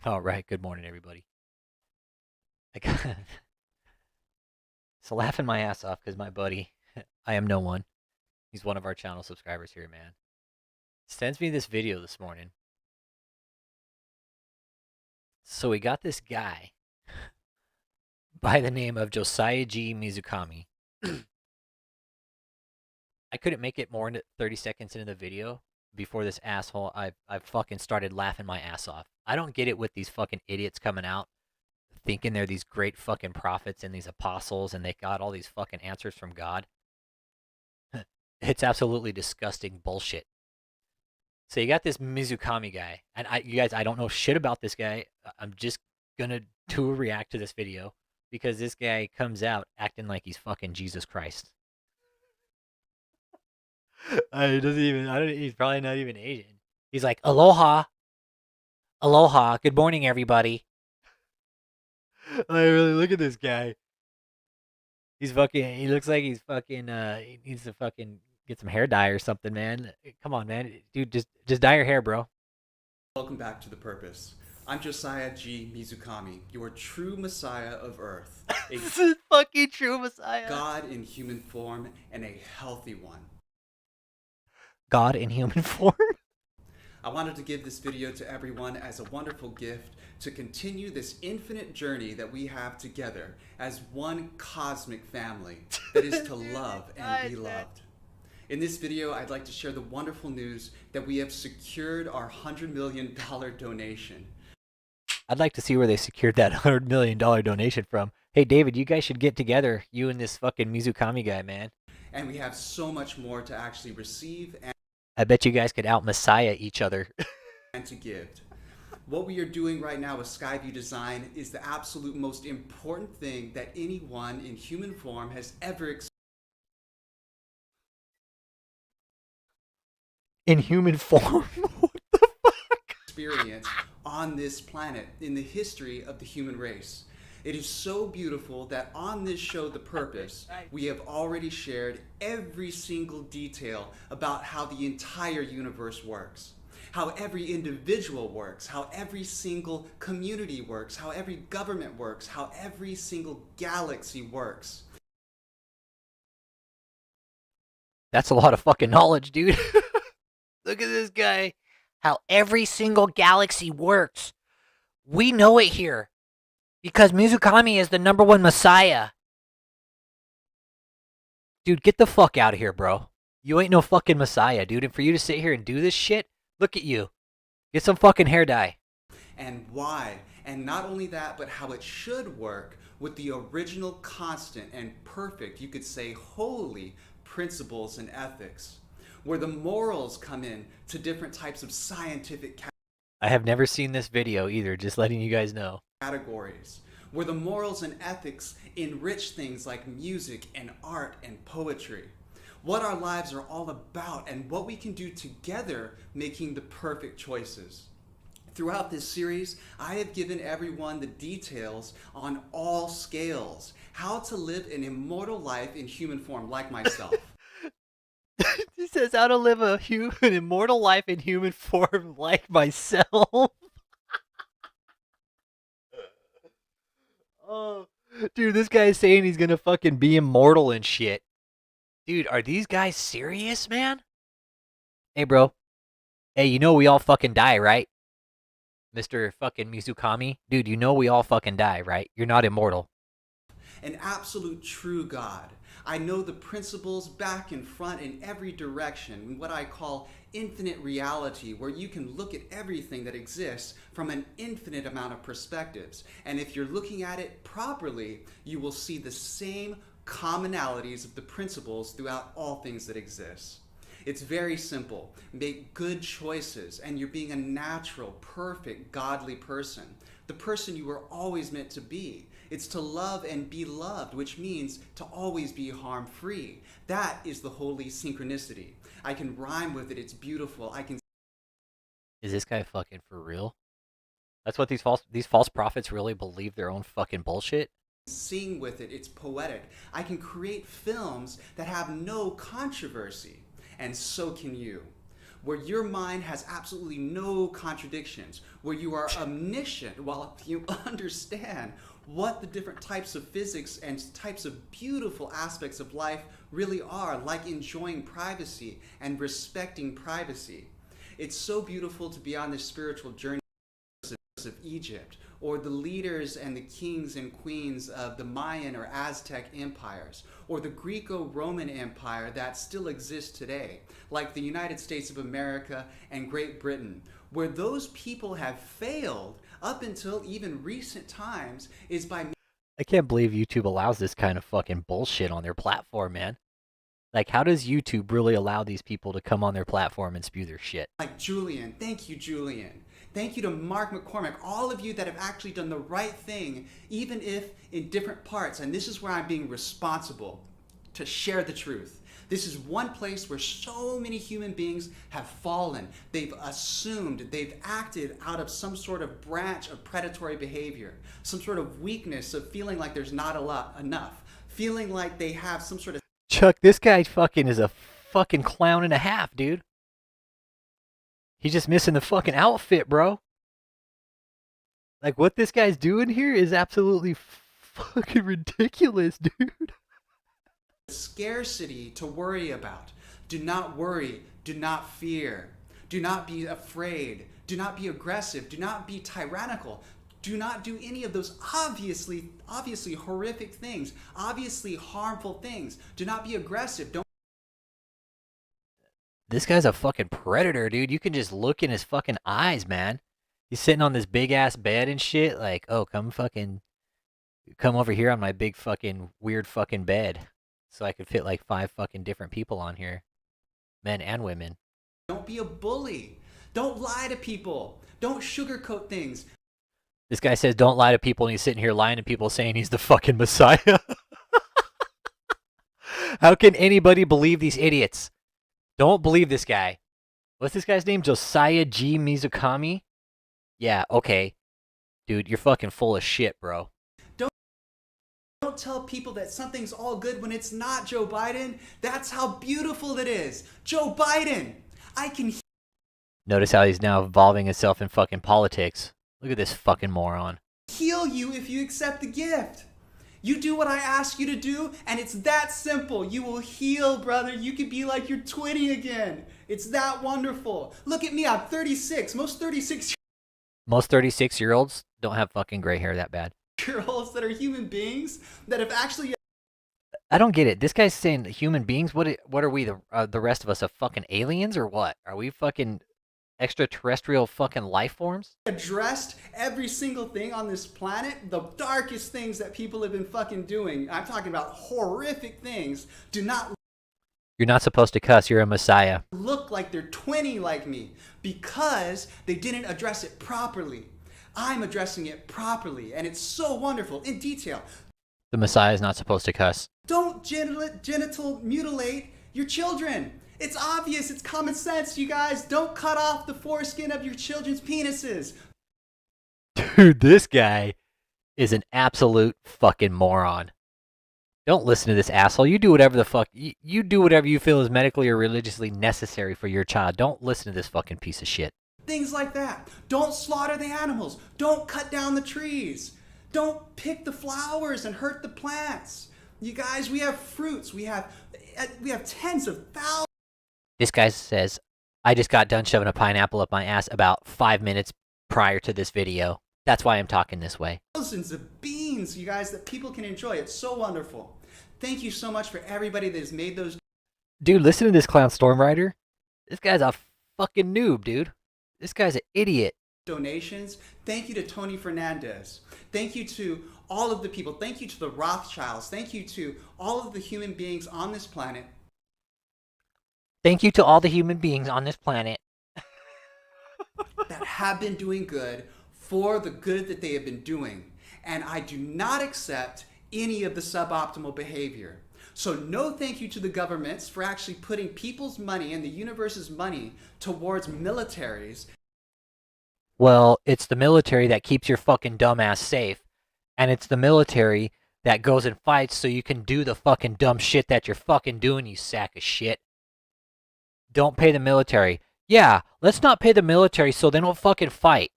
All right, good morning, everybody. I got so laughing my ass off because my buddy, I am no one. He's one of our channel subscribers here, man. Sends me this video this morning. So we got this guy by the name of Josiah G Mizukami. I couldn't make it more than 30 seconds into the video before this asshole. I fucking started laughing my ass off. I don't get it with these fucking idiots coming out thinking they're these great fucking prophets and these apostles and they got all these fucking answers from God. It's absolutely disgusting bullshit. So you got this Mizukami guy, and you guys, I don't know shit about this guy. I'm just gonna do a react to this video because this guy comes out acting like he's fucking Jesus Christ. He doesn't even. I don't. He's probably not even Asian. He's like, aloha, aloha, good morning, everybody. Like, really, look at this guy. He's fucking. He looks like he's fucking. He needs to fucking get some hair dye or something, man. Come on, man, dude, just dye your hair, bro. Welcome back to The Purpose. I'm Josiah G. Mizukami, your true Messiah of Earth. A This is fucking true, Messiah. God in human form and a healthy one. God in human form? I wanted to give this video to everyone as a wonderful gift to continue this infinite journey that we have together as one cosmic family that is to love and be loved. In this video, I'd like to share the wonderful news that we have secured our $100 million donation. I'd like to see where they secured that $100 million donation from. Hey, David, you guys should get together, you and this fucking Mizukami guy, man. And we have so much more to actually receive I bet you guys could out-Messiah each other. and to give. What we are doing right now with Skyview Design is the absolute most important thing that anyone in human form has ever experienced. In human form? What the fuck? Experience on this planet in the history of the human race. It is so beautiful that on this show, The Purpose, we have already shared every single detail about how the entire universe works, how every individual works, how every single community works, how every government works, how every single galaxy works. That's a lot of fucking knowledge, dude. Look at this guy. How every single galaxy works. We know it here. Because Mizukami is the #1 Messiah. Dude, get the fuck out of here, bro. You ain't no fucking Messiah, dude. And for you to sit here and do this shit, look at you. Get some fucking hair dye. And why. And not only that, but how it should work with the original constant and perfect, you could say holy, principles and ethics, where the morals come in to different types of scientific I have never seen this video either, just letting you guys know. categories, where the morals and ethics enrich things like music and art and poetry, what our lives are all about and what we can do together making the perfect choices. Throughout this series, I have given everyone the details on all scales, how to live an immortal life in human form like myself. He says how to live an immortal life in human form like myself. Oh, dude, this guy is saying he's gonna fucking be immortal and shit. Dude, are these guys serious, man? Hey, bro. Hey, you know we all fucking die, right? Mr. fucking Mizukami? Dude, you know we all fucking die, right? You're not immortal. An absolute true God. I know the principles back and front in every direction, in what I call infinite reality, where you can look at everything that exists from an infinite amount of perspectives. And if you're looking at it properly, you will see the same commonalities of the principles throughout all things that exist. It's very simple. Make good choices, and you're being a natural, perfect, godly person. The person you were always meant to be. It's to love and be loved, which means to always be harm-free. That is the holy synchronicity. I can rhyme with it. It's beautiful. I can. Is this guy fucking for real? That's what these false prophets really believe their own fucking bullshit? Sing with it. It's poetic. I can create films that have no controversy. And so can you. where your mind has absolutely no contradictions, where you are omniscient while you understand what the different types of physics and types of beautiful aspects of life really are, like enjoying privacy and respecting privacy. It's so beautiful to be on this spiritual journey of Egypt, or the leaders and the kings and queens of the Mayan or Aztec empires, or the Greco-Roman Empire that still exists today, like the United States of America and Great Britain. Where those people have failed up until even recent times is by... I can't believe YouTube allows this kind of fucking bullshit on their platform, man. Like, how does YouTube really allow these people to come on their platform and spew their shit? Like Julian, thank you, Julian. Thank you to Mark McCormick, all of you that have actually done the right thing, even if in different parts. And this is where I'm being responsible to share the truth. This is one place where so many human beings have fallen. They've assumed, they've acted out of some sort of branch of predatory behavior, some sort of weakness of feeling like there's not enough, feeling like they have some sort of... Chuck, this guy fucking is a fucking clown and a half, dude. He's just missing the fucking outfit, bro. Like, what this guy's doing here is absolutely fucking ridiculous, dude. Scarcity to worry about. Do not worry. Do not fear. Do not be afraid. Do not be aggressive. Do not be tyrannical. Do not do any of those obviously horrific things, obviously harmful things. Do not be aggressive. Don't... This guy's a fucking predator, dude. You can just look in his fucking eyes, man. He's sitting on this big ass bed and shit. Like, oh, come over here on my big fucking weird fucking bed, so I could fit like 5 fucking different people on here, men and women. Don't be a bully. Don't lie to people. Don't sugarcoat things. This guy says don't lie to people, and he's sitting here lying to people, saying he's the fucking Messiah. How can anybody believe these idiots? Don't believe this guy. What's this guy's name? Josiah G. Mizukami? Yeah, okay. Dude, you're fucking full of shit, bro. Don't tell people that something's all good when it's not, Joe Biden. That's how beautiful it is. Joe Biden, I can... Notice how he's now involving himself in fucking politics. Look at this fucking moron. Heal you if you accept the gift. You do what I ask you to do, and it's that simple. You will heal, brother. You could be like you're 20 again. It's that wonderful. Look at me, I'm 36. Most 36-year-olds don't have fucking gray hair that bad. Year-olds that are human beings that have actually... I don't get it. This guy's saying human beings? What are we, the rest of us, fucking aliens or what? Are we fucking extraterrestrial fucking life forms? Addressed every single thing on this planet, the darkest things that people have been fucking doing. I'm talking about horrific things. Do not... You're not supposed to cuss. You're a messiah. Look like they're 20 like me because they didn't address it properly. I'm addressing it properly, and it's so wonderful, in detail. The messiah is not supposed to cuss. Don't genital mutilate your children. It's obvious. It's common sense, you guys. Don't cut off the foreskin of your children's penises. Dude, this guy is an absolute fucking moron. Don't listen to this asshole. You do whatever the fuck. You do whatever you feel is medically or religiously necessary for your child. Don't listen to this fucking piece of shit. Things like that. Don't slaughter the animals. Don't cut down the trees. Don't pick the flowers and hurt the plants. You guys, we have fruits. We have tens of thousands. This guy says, I just got done shoving a pineapple up my ass about 5 minutes prior to this video. That's why I'm talking this way. Thousands of beans, you guys, that people can enjoy. It's so wonderful. Thank you so much for everybody that has made those... Dude, listen to this clown Stormrider. This guy's a fucking noob, dude. This guy's an idiot. Donations. Thank you to Tony Fernandez. Thank you to all of the people. Thank you to the Rothschilds. Thank you to all of the human beings on this planet. Thank you to all the human beings on this planet that have been doing good for the good that they have been doing. And I do not accept any of the suboptimal behavior. So no thank you to the governments for actually putting people's money and the universe's money towards militaries. Well, it's the military that keeps your fucking dumbass safe. And it's the military that goes and fights so you can do the fucking dumb shit that you're fucking doing, you sack of shit. Don't pay the military. Yeah, let's not pay the military so they don't fucking fight.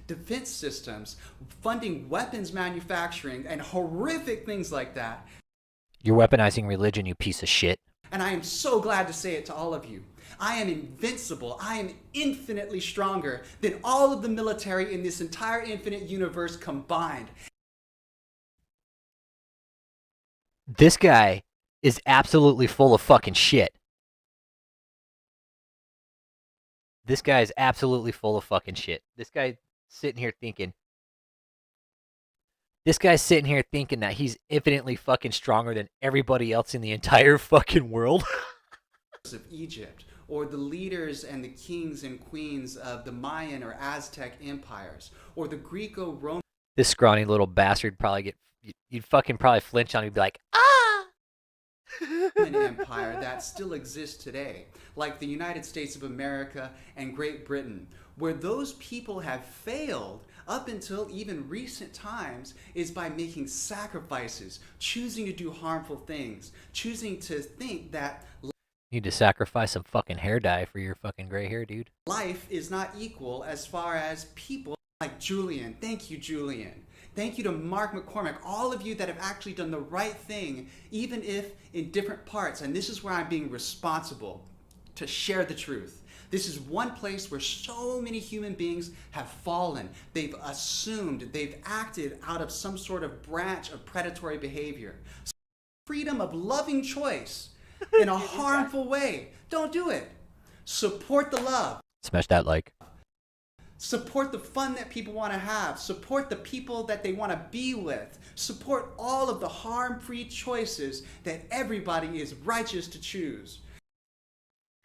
Defense systems, funding weapons manufacturing, and horrific things like that. You're weaponizing religion, you piece of shit. And I am so glad to say it to all of you. I am invincible. I am infinitely stronger than all of the military in this entire infinite universe combined. This guy is absolutely full of fucking shit. This guy is absolutely full of fucking shit. This guy's sitting here thinking that he's infinitely fucking stronger than everybody else in the entire fucking world. Of Egypt, or the leaders and the kings and queens of the Mayan or Aztec empires, or the Greco-Roman. This scrawny little bastard you'd fucking probably flinch on him and be like, ah! Empire that still exists today, like the United States of America and Great Britain, where those people have failed up until even recent times is by making sacrifices, choosing to do harmful things, choosing to think that you need to sacrifice some fucking hair dye for your fucking gray hair, dude. Life is not equal as far as people like Julian. Thank you, Julian. Thank you to Mark McCormick, all of you that have actually done the right thing, even if in different parts. And this is where I'm being responsible to share the truth. This is one place where so many human beings have fallen. They've assumed, they've acted out of some sort of branch of predatory behavior. Freedom of loving choice in a harmful way. Don't do it. Support the love. Smash that like. Support the fun that people want to have. Support the people that they want to be with. Support all of the harm-free choices that everybody is righteous to choose.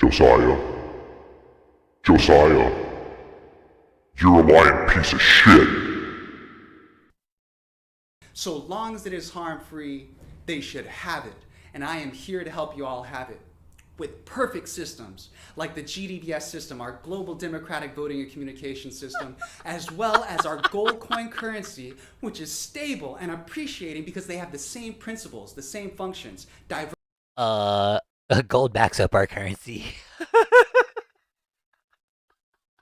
Josiah, you're a lying piece of shit. So long as it is harm-free, they should have it. And I am here to help you all have it. With perfect systems like the GDDS system, our global democratic voting and communication system, as well as our gold coin currency, which is stable and appreciating because they have the same principles, the same functions. Gold backs up our currency.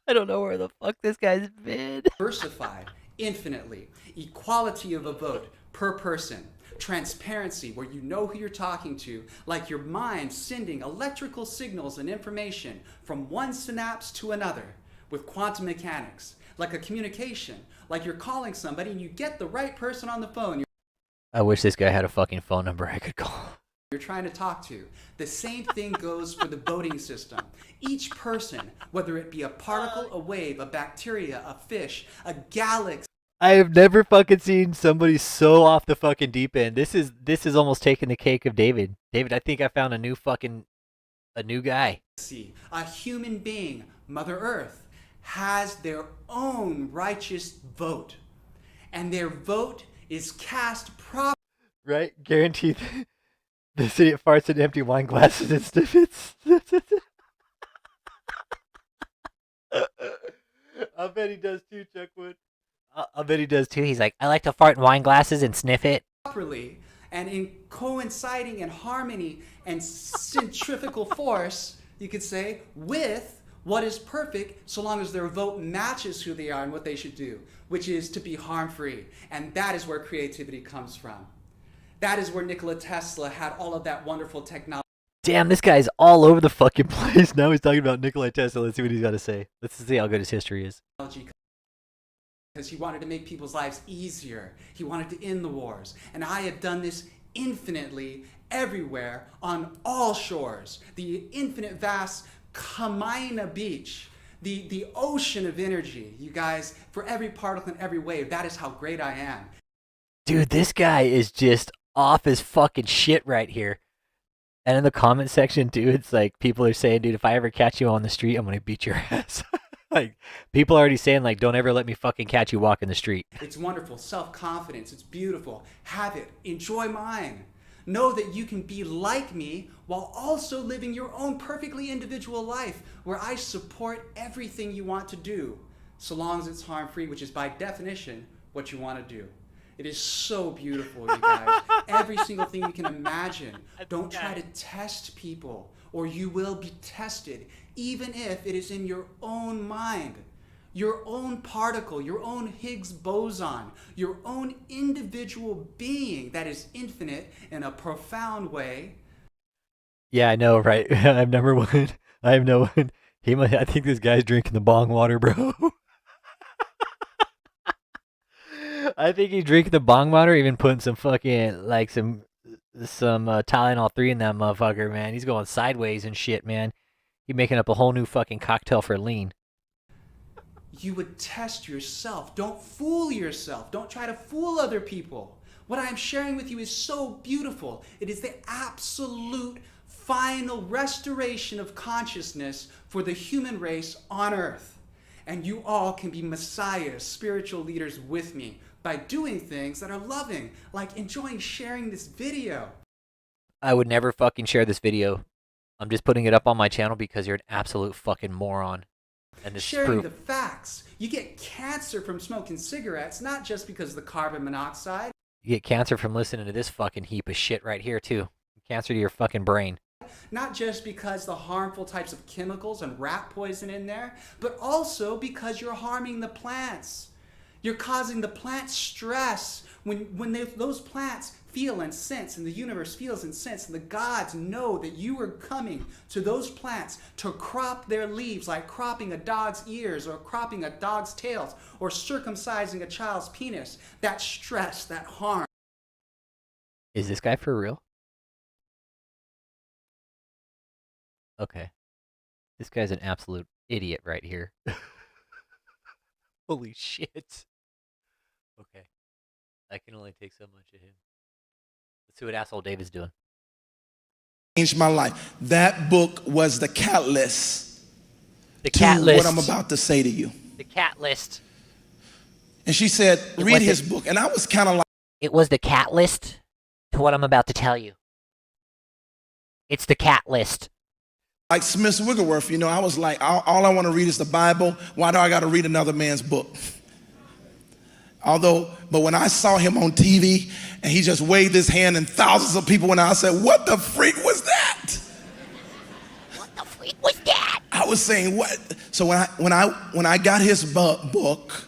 I don't know where the fuck this guy's been. Diversified infinitely, equality of a vote per person. Transparency, where you know who you're talking to, like your mind sending electrical signals and information from one synapse to another with quantum mechanics, like a communication, like you're calling somebody and you get the right person on the phone. I wish this guy had a fucking phone number I could call. You're trying to talk to. The same thing goes for the voting system. Each person, whether it be a particle, a wave, a bacteria, a fish, a galaxy, I have never fucking seen somebody so off the fucking deep end. This is almost taking the cake of David. David, I think I found a new guy. A human being, Mother Earth, has their own righteous vote. And their vote is cast properly. Right? Guaranteed. This idiot farts in empty wine glasses and sniffits. I bet he does too, Chuckwood. I bet he does too. He's like, I like to fart in wine glasses and sniff it. Properly and in coinciding and harmony and centrifugal force, you could say, with what is perfect so long as their vote matches who they are and what they should do, which is to be harm-free. And that is where creativity comes from. That is where Nikola Tesla had all of that wonderful technology. Damn, this guy's all over the fucking place. Now he's talking about Nikola Tesla. Let's see what he's got to say. Let's see how good his history is. Because he wanted to make people's lives easier. He wanted to end the wars. And I have done this infinitely everywhere on all shores. The infinite vast Kamaina Beach. The ocean of energy, you guys, for every particle and every wave. That is how great I am. Dude, this guy is just off his fucking shit right here. And in the comment section, too, it's like people are saying, dude, if I ever catch you on the street, I'm going to beat your ass. Like, people are already saying, like, don't ever let me fucking catch you walking the street. It's wonderful. Self-confidence. It's beautiful. Have it. Enjoy mine. Know that you can be like me while also living your own perfectly individual life where I support everything you want to do, so long as it's harm-free, which is by definition what you want to do. It is so beautiful, you guys. Every single thing you can imagine. Don't try to test people or you will be tested, even if it is in your own mind, your own particle, your own Higgs boson, your own individual being that is infinite in a profound way. Yeah, I know, right? I've never won. I have no one. I think this guy's drinking the bong water, bro. I think he's drinking the bong water, even putting some fucking like some Tylenol 3 in that motherfucker, man. He's going sideways and shit, man. He's making up a whole new fucking cocktail for lean. You would test yourself. Don't fool yourself. Don't try to fool other people. What I am sharing with you is so beautiful. It is the absolute final restoration of consciousness for the human race on earth. And you all can be messiahs, spiritual leaders with me by doing things that are loving, like enjoying sharing this video. I would never fucking share this video. I'm just putting it up on my channel because you're an absolute fucking moron. And this Sharing the facts. You get cancer from smoking cigarettes, not just because of the carbon monoxide. You get cancer from listening to this fucking heap of shit right here, too. Cancer to your fucking brain. Not just because the harmful types of chemicals and rat poison in there, but also because you're harming the plants. You're causing the plants stress when those plants feel and sense, and the universe feels and sense, and the gods know that you are coming to those plants to crop their leaves, like cropping a dog's ears or cropping a dog's tails or circumcising a child's penis. That stress, that harm. Is this guy for real? Okay. This guy's an absolute idiot right here. Holy shit. Okay. I can only take so much of him. Let's see what asshole Dave is doing. Changed my life. That book was the catalyst. The catalyst. What I'm about to say to you. The catalyst. And she said, read his book. And I was kind of like, it was the catalyst to what I'm about to tell you. It's the catalyst. Like Smith Wigglesworth, you know, I was like, all I want to read is the Bible. Why do I got to read another man's book? But when I saw him on TV and he just waved his hand and thousands of people went out, I said, what the freak was that? What the freak was that? I was saying, what? So when I got his book,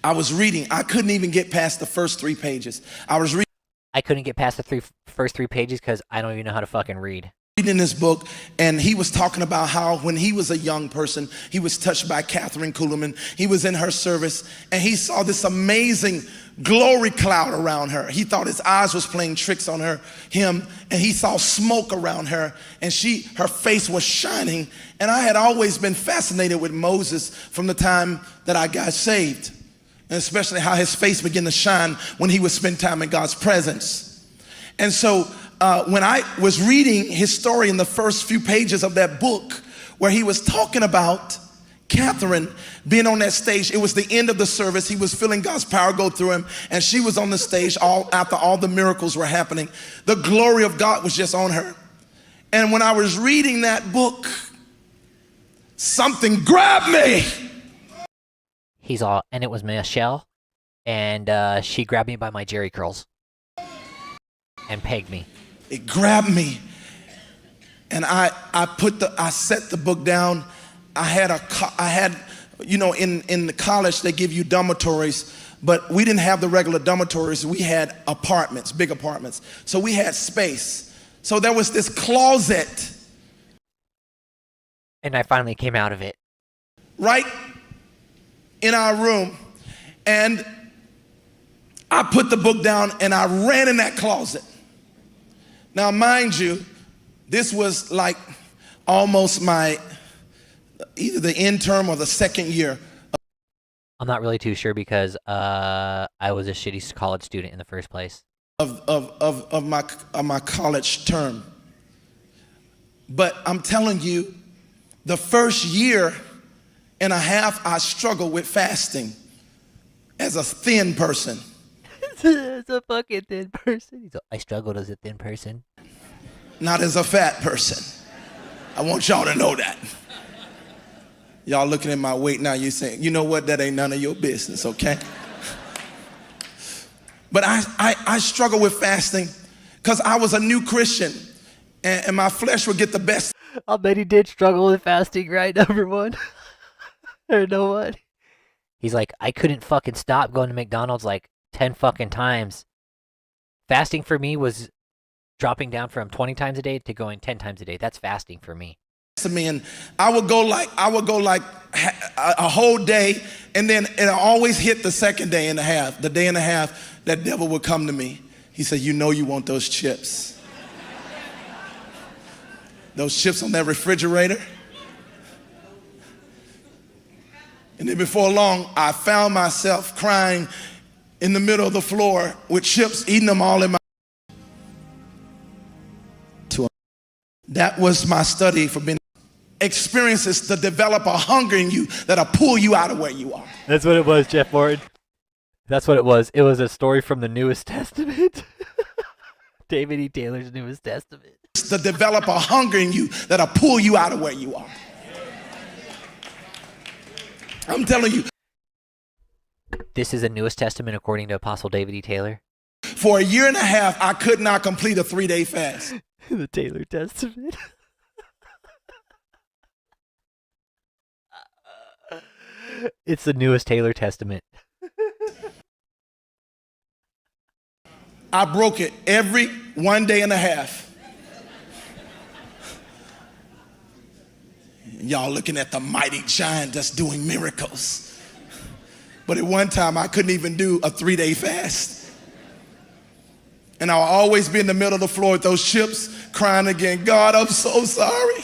I was reading. I couldn't even get past the first 3 pages. I couldn't get past the first three pages because I don't even know how to fucking read. Reading this book, and he was talking about how when he was a young person, he was touched by Catherine Kuhlman. He was in her service, and he saw this amazing glory cloud around her. He thought his eyes was playing tricks on him, and he saw smoke around her, and her face was shining. And I had always been fascinated with Moses from the time that I got saved, and especially how his face began to shine when he would spend time in God's presence. And so when I was reading his story in the first few pages of that book, where he was talking about Catherine being on that stage, it was the end of the service. He was feeling God's power go through him, and she was on the stage after all the miracles were happening. The glory of God was just on her. And when I was reading that book, something grabbed me. And it was Michelle, and she grabbed me by my jerry curls and pegged me. It grabbed me, and I set the book down. I had, you know, in the college they give you dormitories, but we didn't have the regular dormitories. We had apartments, big apartments. So we had space. So there was this closet. And I finally came out of it. Right in our room, and I put the book down and I ran in that closet. Now, mind you, this was like almost either the interim or the second year. I'm not really too sure because I was a shitty college student in the first place. Of my college term. But I'm telling you, the first year and a half, I struggled with fasting as a thin person. As a fucking thin person. I struggled as a thin person. Not as a fat person. I want y'all to know that. Y'all looking at my weight now, you saying, you know what, that ain't none of your business, okay? But I struggle with fasting because I was a new Christian. and my flesh would get the best I'll bet he did struggle with fasting, right? Number one. Or no one. He's like, I couldn't fucking stop going to McDonald's like 10 fucking times. Fasting for me was dropping down from 20 times a day to going 10 times a day. That's fasting for me. to me, and I would go like a whole day, and then it always hit the second day and a half. The day and a half, that devil would come to me. He said, you know you want those chips. Those chips on that refrigerator. And then before long, I found myself crying in the middle of the floor with chips, eating them all in my. That was my study for being experiences to develop a hunger in you that'll pull you out of where you are. That's what it was, Jeff Morton. That's what it was. It was a story from the Newest Testament. David E. Taylor's Newest Testament. To develop a hunger in you that'll pull you out of where you are. I'm telling you. This is a Newest Testament according to Apostle David E. Taylor. For a year and a half, I could not complete a 3-day fast. The Taylor Testament. It's the Newest Taylor Testament. I broke it every 1 day and a half. Y'all looking at the mighty giant that's doing miracles. But at one time, I couldn't even do a 3-day fast. And I'll always be in the middle of the floor with those chips, crying again, God, I'm so sorry.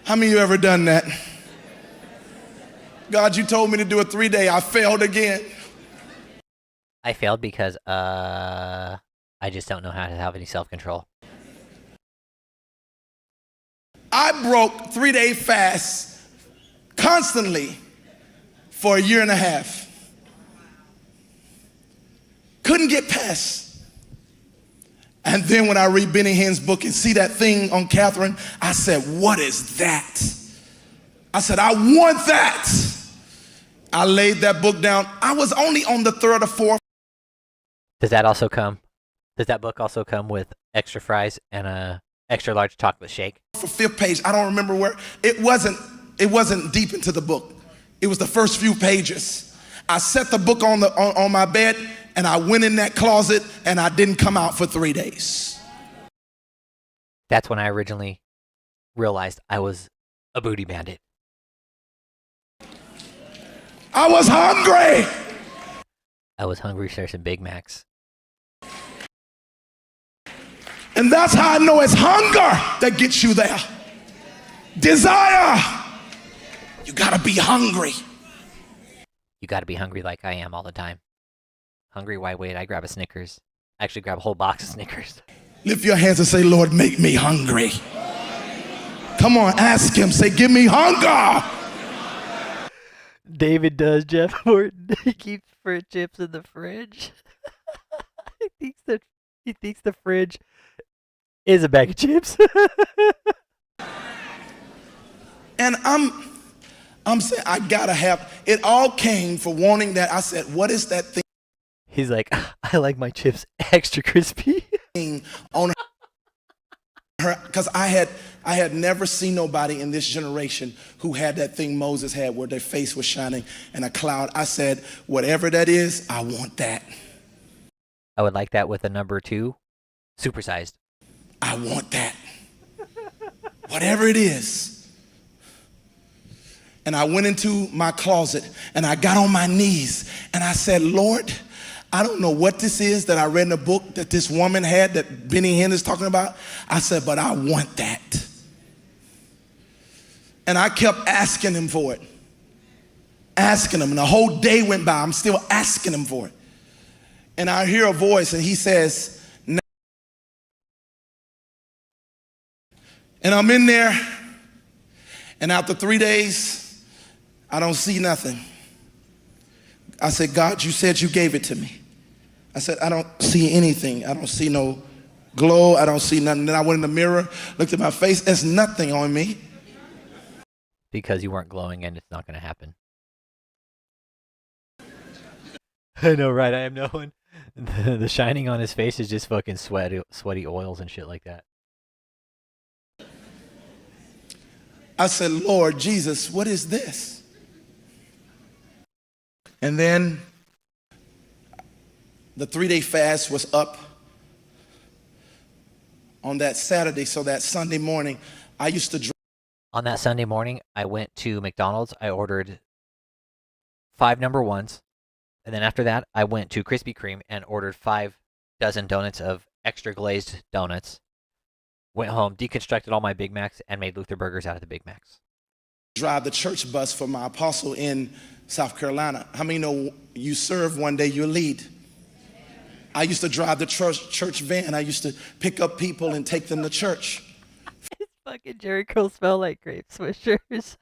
How many of you ever done that? God, you told me to do a 3-day. I failed again. I failed because I just don't know how to have any self-control. I broke 3-day fasts constantly for a year and a half. Couldn't get past. And then when I read Benny Hinn's book and see that thing on Catherine, I said, what is that? I said, I want that. I laid that book down. I was only on the 3rd or 4th. Does that book also come with extra fries and a extra large chocolate shake? For 5th page, I don't remember where. It wasn't deep into the book. It was the first few pages. I set the book on my bed, and I went in that closet, and I didn't come out for 3 days. That's when I originally realized I was a booty bandit. I was hungry. I was hungry for some Big Macs. And that's how I know it's hunger that gets you there. Desire. You gotta be hungry. You gotta be hungry like I am all the time. Hungry, why wait? I grab a Snickers. I actually grab a whole box of Snickers. Lift your hands and say, Lord, make me hungry. Come on, ask him. Say, give me hunger. David does, Jeff Morton. He keeps fruit chips in the fridge. He thinks the fridge is a bag of chips. And I'm saying, I gotta have, it all came for wanting that. I said, what is that thing? He's like, I like my chips extra crispy. On her, because I had never seen nobody in this generation who had that thing Moses had where their face was shining in a cloud. I said, whatever that is, I want that. I would like that with a number 2, supersized. I want that. Whatever it is. And I went into my closet and I got on my knees and I said, Lord, I don't know what this is that I read in a book that this woman had that Benny Hinn is talking about. I said, but I want that. And I kept asking him for it. Asking him. And the whole day went by. I'm still asking him for it. And I hear a voice and he says, and I'm in there. And after 3 days, I don't see nothing. I said, God, you said you gave it to me. I said, I don't see anything. I don't see no glow. I don't see nothing. Then I went in the mirror, looked at my face. There's nothing on me. Because you weren't glowing and it's not going to happen. I know, right? I am knowing. The shining on his face is just fucking sweaty oils and shit like that. I said, Lord Jesus, what is this? And then the 3-day fast was up on that Saturday. So that Sunday morning, I used to On that Sunday morning, I went to McDonald's. I ordered 5 number ones. And then after that, I went to Krispy Kreme and ordered 5 dozen donuts of extra glazed donuts. Went home, deconstructed all my Big Macs, and made Luther burgers out of the Big Macs. drive the church bus for my apostle in South Carolina. How many know you serve one day, you'll lead? I used to drive the church van. I used to pick up people and take them to church. His fucking Jerry curls smell like grape swishers.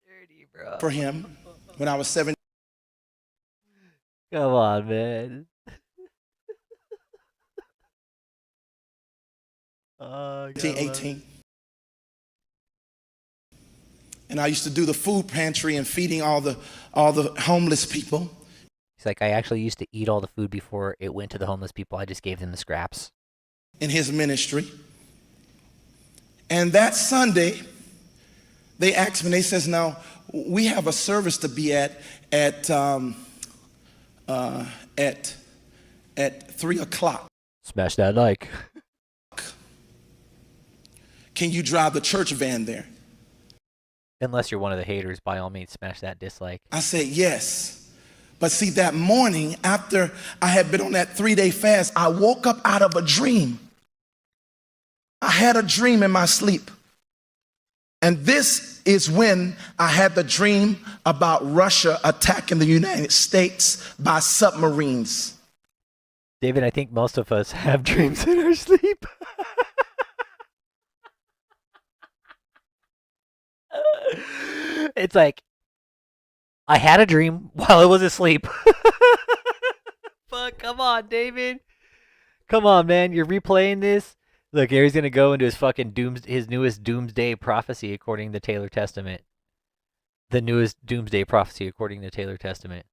Dirty, bro. For him when I was 17. Come on, man. Oh, 18. And I used to do the food pantry and feeding all the homeless people. He's like, I actually used to eat all the food before it went to the homeless people. I just gave them the scraps. In his ministry. And that Sunday, they asked me, they says, now, we have a service to be at 3 o'clock. Smash that like. Can you drive the church van there? Unless you're one of the haters, by all means, smash that dislike. I said, yes. But see, that morning, after I had been on that 3-day fast, I woke up out of a dream. I had a dream in my sleep. And this is when I had the dream about Russia attacking the United States by submarines. David, I think most of us have dreams in our sleep. It's like, I had a dream while I was asleep. Fuck, come on, David. Come on, man. You're replaying this. Look, Gary's going to go into his fucking his newest doomsday prophecy according to Taylor Testament. The newest doomsday prophecy according to Taylor Testament.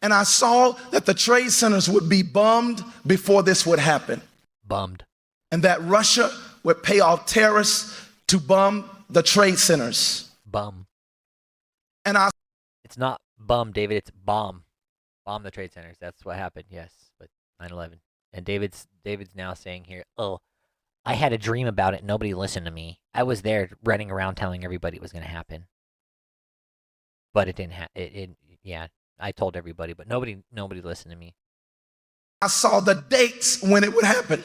And I saw that the trade centers would be bombed before this would happen. Bummed. And that Russia would pay off terrorists to bomb the trade centers. Bum. And I It's not bum, David. It's bomb. Bomb the trade centers. That's what happened. Yes, but 9/11. And David's now saying here, oh, I had a dream about it. Nobody listened to me. I was there running around telling everybody it was going to happen. But it didn't happen. Yeah, I told everybody, but nobody listened to me. I saw the dates when it would happen.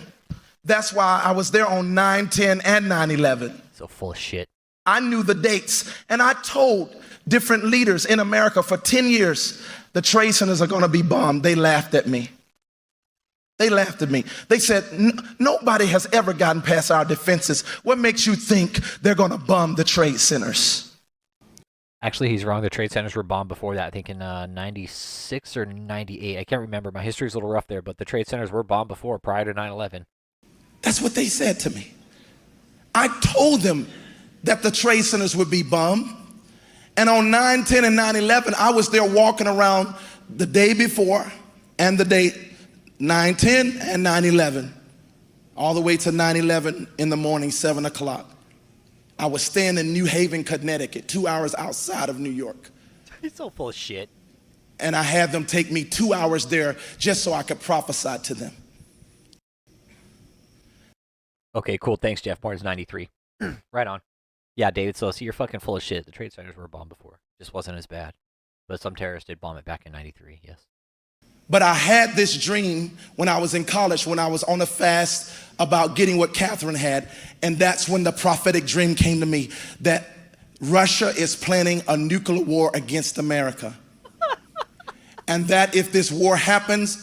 That's why I was there on 9/10 and 9/11. So full of shit. I knew the dates, and I told different leaders in America for 10 years, the trade centers are going to be bombed. They laughed at me. They laughed at me. They said, nobody has ever gotten past our defenses. What makes you think they're going to bomb the trade centers? Actually, he's wrong. The trade centers were bombed before that, I think in 96 or 98. I can't remember. My history's a little rough there, but the trade centers were bombed before, prior to 9/11. That's what they said to me. I told them that the trade centers would be bombed. And on 9/10 and 9/11, I was there walking around the day before and the date 9/10 and 9/11, all the way to 9/11 in the morning, 7 o'clock. I was staying in New Haven, Connecticut, 2 hours outside of New York. He's so full of shit. And I had them take me 2 hours there just so I could prophesy to them. Okay, cool. Thanks, Jeff. Martin's 93. Right on. Yeah, David, so see, you're fucking full of shit. The trade centers were bombed before. Just wasn't as bad. But some terrorists did bomb it back in 93, yes. But I had this dream when I was in college, when I was on a fast about getting what Catherine had. And that's when the prophetic dream came to me that Russia is planning a nuclear war against America. And that if this war happens,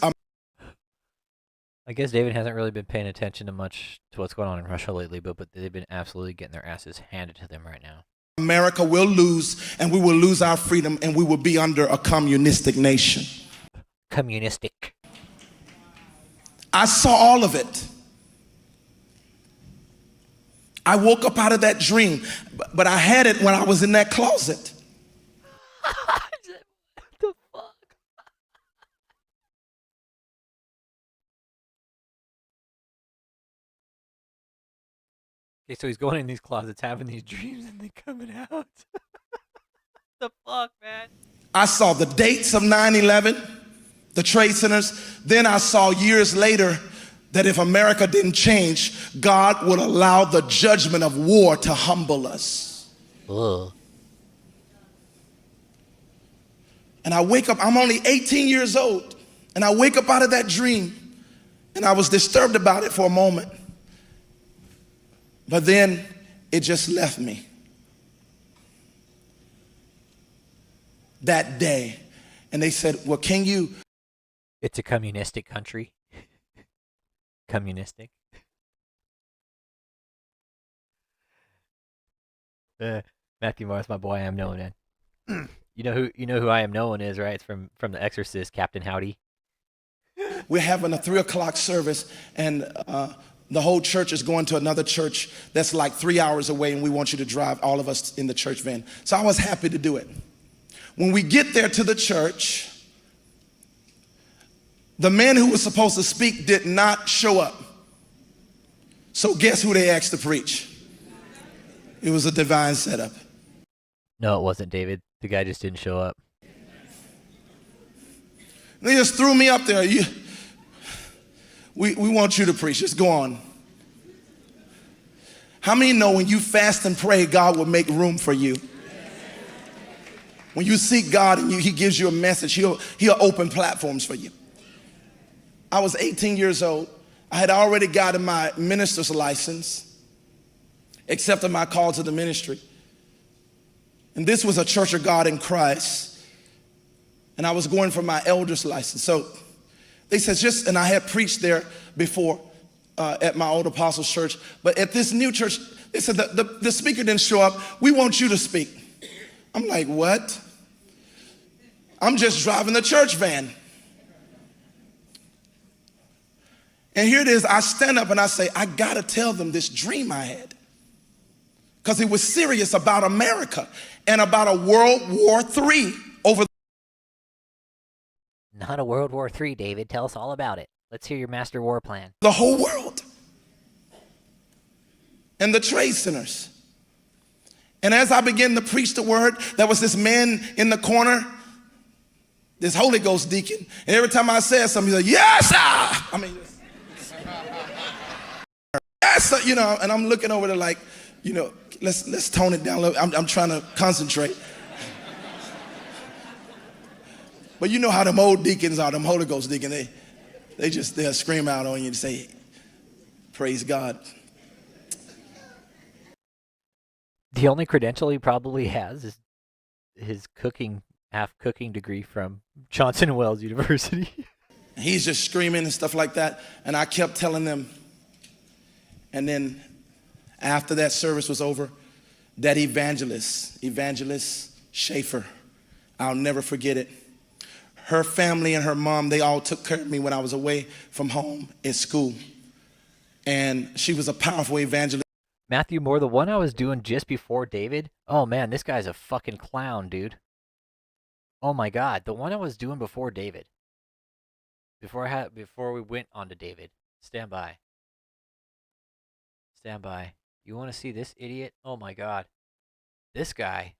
I guess David hasn't really been paying attention to much to what's going on in Russia lately, but they've been absolutely getting their asses handed to them right now. America will lose, and we will lose our freedom, and we will be under a communistic nation. Communistic. I saw all of it. I woke up out of that dream, but I had it when I was in that closet. What the fuck? Okay, so he's going in these closets, having these dreams, and then coming out. The fuck, man? I saw the dates of 9/11, the trade centers. Then I saw years later that if America didn't change, God would allow the judgment of war to humble us. Ugh. And I wake up, I'm only 18 years old, and I wake up out of that dream, and I was disturbed about it for a moment. But then it just left me. That day. And they said, well, can you? It's a communistic country. Communistic. Matthew Morris, my boy, I am known. You know who I am known is, right? It's from The Exorcist, Captain Howdy. We're having a 3 o'clock service, and the whole church is going to another church that's like 3 hours away, and we want you to drive all of us in the church van. So I was happy to do it. When we get there to the church, the man who was supposed to speak did not show up. So guess who they asked to preach? It was a divine setup. No, it wasn't, David. The guy just didn't show up. They just threw me up there. We want you to preach. Just go on. How many know when you fast and pray, God will make room for you? When you seek God and He gives you a message, He'll open platforms for you. I was 18 years old. I had already gotten my minister's license, accepted my call to the ministry. And this was a Church of God in Christ. And I was going for my elder's license. So they said and I had preached there before at my old apostles' church. But at this new church, they said the speaker didn't show up. We want you to speak. I'm like, what? I'm just driving the church van. And here it is, I stand up and I say, I gotta tell them this dream I had. Because it was serious about America and about a World War III over. Not a World War III, David. Tell us all about it. Let's hear your master war plan. The whole world. And the trade centers. And as I began to preach the word, there was this man in the corner, this Holy Ghost deacon. And every time I said something, he's like, yes, sir. I mean, yes, sir. You know, and I'm looking over there like, you know, let's tone it down a little. I'm trying to concentrate. But you know how them old deacons are, them Holy Ghost deacons, they'll scream out on you and say, praise God. The only credential he probably has is his half cooking degree from Johnson & Wales University. He's just screaming and stuff like that. And I kept telling them. And then after that service was over, that evangelist Schaefer, I'll never forget it. Her family and her mom, they all took care of me when I was away from home at school. And she was a powerful evangelist. Matthew Moore, the one I was doing just before David. Oh man, this guy's a fucking clown, dude. Oh my God, the one I was doing before David. Before we went on to David. Stand by. Stand by. You want to see this idiot? Oh my God. This guy.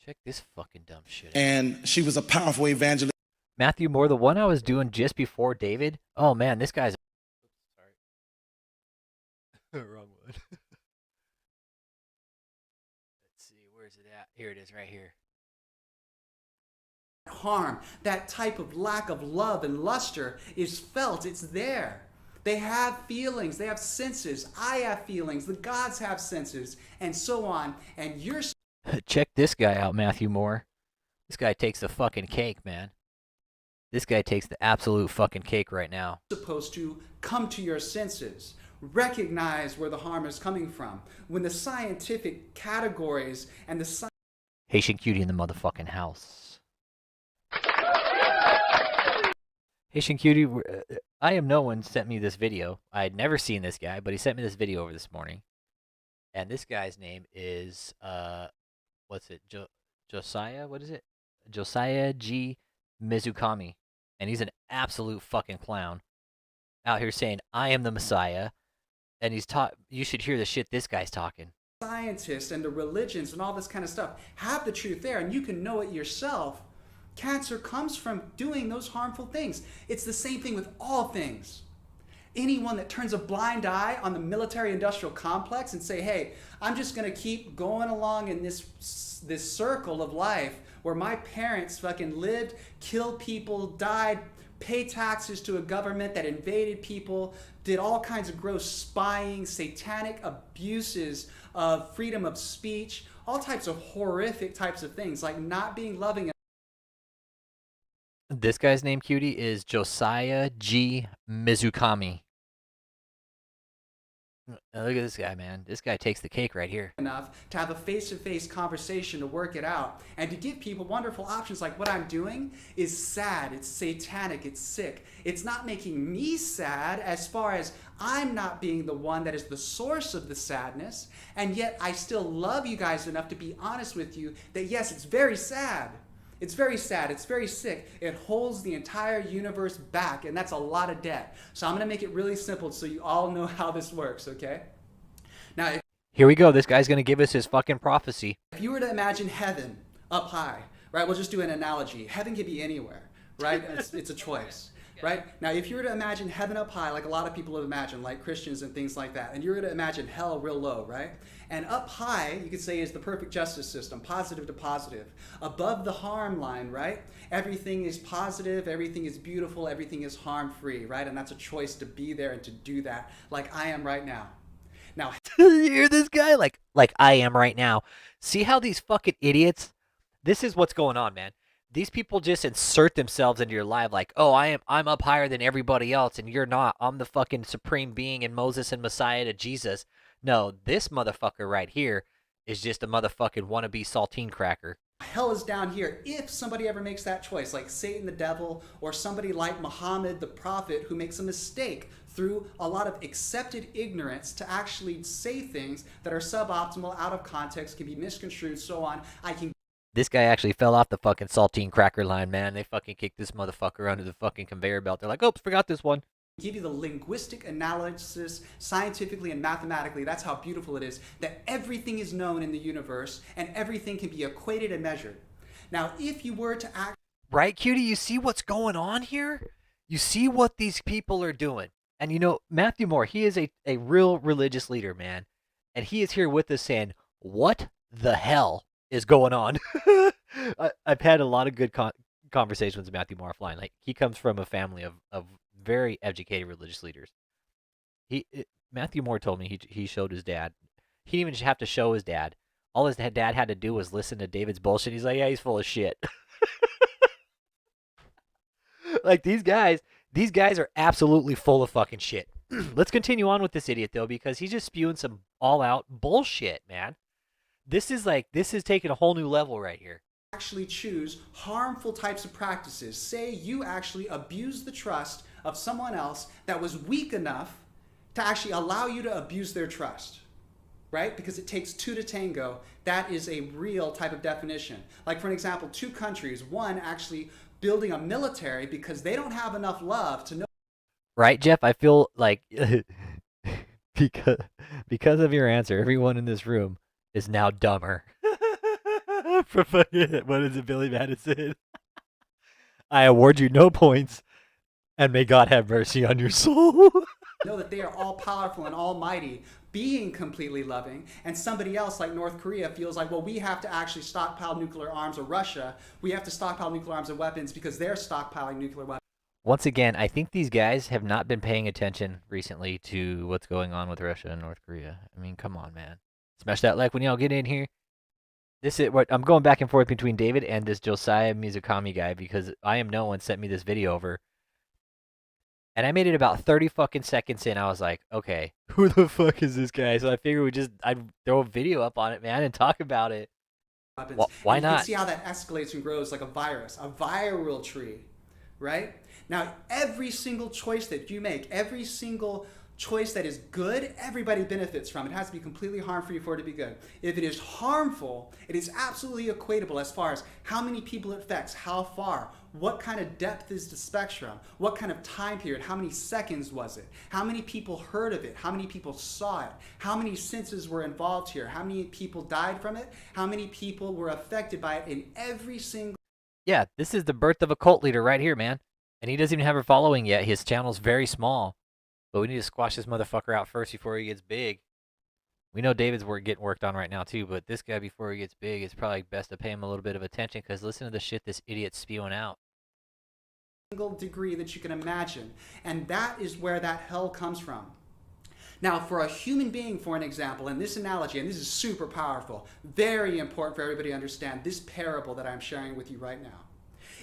Check this fucking dumb shit out. And she was a powerful evangelist. Matthew Moore, the one I was doing just before David. Oh man, this guy's. Sorry. Wrong one. Let's see, where's it at? Here it is, right here. Harm, that type of lack of love and luster is felt. It's there. They have feelings. They have senses. I have feelings. The gods have senses, and so on. And you're Check this guy out, Matthew Moore. This guy takes the fucking cake, man. This guy takes the absolute fucking cake right now. supposed to come to your senses, recognize where the harm is coming from. When the scientific categories and the Haitian cutie in the motherfucking house. Haitian cutie, I am no one sent me this video. I had never seen this guy, but he sent me this video over this morning. And this guy's name is, what's it? Josiah? What is it? Josiah G. Mizukami. And he's an absolute fucking clown. Out here saying, I am the Messiah. And he's taught. You should hear the shit this guy's talking. Scientists and the religions and all this kind of stuff have the truth there, and you can know it yourself. Cancer comes from doing those harmful things. It's the same thing with all things. Anyone that turns a blind eye on the military-industrial complex and say, hey, I'm just going to keep going along in this circle of life where my parents fucking lived, killed people, died, pay taxes to a government that invaded people, did all kinds of gross spying, satanic abuses of freedom of speech, all types of horrific types of things, like not being loving. This guy's name, cutie, is Josiah G. Mizukami. Look at this guy, man. This guy takes the cake right here. Enough to have a face-to-face conversation to work it out and to give people wonderful options. Like what I'm doing is sad, it's satanic, it's sick. It's not making me sad as far as I'm not being the one that is the source of the sadness, and yet I still love you guys enough to be honest with you that yes, it's very sad. It's very sad, it's very sick. It holds the entire universe back, and that's a lot of debt. So I'm gonna make it really simple so you all know how this works, okay? Now, here we go. This guy's gonna give us his fucking prophecy. if you were to imagine heaven up high, right? We'll just do an analogy. Heaven could be anywhere, right? It's a choice, right? Now, if you were to imagine heaven up high, like a lot of people have imagined, like Christians and things like that, and you were to imagine hell real low, right? And up high, you could say, is the perfect justice system, positive to positive. Above the harm line, right? Everything is positive, everything is beautiful, everything is harm-free, right? And that's a choice to be there and to do that, like I am right now. Now, You hear this guy? Like I am right now. See how these fucking idiots? This is what's going on, man. These people just insert themselves into your life like, oh, I'm up higher than everybody else, and you're not. I'm the fucking supreme being and Moses and Messiah to Jesus. No, this motherfucker right here is just a motherfucking wannabe saltine cracker. hell is down here if somebody ever makes that choice, like Satan the devil or somebody like Muhammad the prophet who makes a mistake through a lot of accepted ignorance to actually say things that are suboptimal, out of context, can be misconstrued, so on. This guy actually fell off the fucking saltine cracker line, man. They fucking kicked this motherfucker under the fucking conveyor belt. They're like, oops, forgot this one. Give you the linguistic analysis, scientifically and mathematically, that's how beautiful it is, that everything is known in the universe and everything can be equated and measured. Now, if you were to act... Right, cutie? You see what's going on here? You see what these people are doing. And you know, Matthew Moore, he is a real religious leader, man. And he is here with us saying, what the hell is going on? I've had a lot of good conversations with Matthew Moore offline. Like, he comes from a family of very educated religious leaders. Matthew Moore told me he showed his dad. He didn't even have to show his dad. All his dad had to do was listen to David's bullshit. He's like, yeah, he's full of shit. Like, these guys are absolutely full of fucking shit. Let's continue on with this idiot, though, because he's just spewing some all-out bullshit, man. This is taking a whole new level right here. Actually choose harmful types of practices. Say you actually abuse the trust of someone else that was weak enough to actually allow you to abuse their trust, right? Because it takes two to tango. That is a real type of definition. Like, for an example, two countries, one actually building a military because they don't have enough love to know. Right, Jeff? I feel like because of your answer, everyone in this room is now dumber. What is it, Billy Madison? I award you no points, and may God have mercy on your soul. Know that they are all powerful and almighty, being completely loving, and somebody else like North Korea feels like, well, we have to actually stockpile nuclear arms, or Russia, we have to stockpile nuclear arms and weapons because they're stockpiling nuclear weapons. Once again, I think these guys have not been paying attention recently to what's going on with Russia and North Korea. I mean, come on, man. Smash that like when y'all get in here. This is what I'm going back and forth between David and this Josiah Mizukami guy because I am no one sent me this video over. And I made it about 30 fucking seconds in. I was like, okay, who the fuck is this guy? So I figured I'd throw a video up on it, man, and talk about it. Why not? You can see how that escalates and grows like a virus, a viral tree, right? Now, every single choice that you make, every single choice that is good, everybody benefits from. It has to be completely harm-free for it to be good. If it is harmful, it is absolutely equatable as far as how many people it affects, how far, what kind of depth is the spectrum, what kind of time period, how many seconds was it, how many people heard of it, how many people saw it, how many senses were involved here, how many people died from it, how many people were affected by it in every single... Yeah, this is the birth of a cult leader right here, man. And he doesn't even have a following yet. His channel's very small. But we need to squash this motherfucker out first before he gets big. We know David's getting worked on right now too, but this guy, before he gets big, it's probably best to pay him a little bit of attention, because listen to the shit this idiot's spewing out. Single degree that you can imagine. And that is where that hell comes from. Now, for a human being, for an example, in this analogy, and this is super powerful, very important for everybody to understand this parable that I'm sharing with you right now.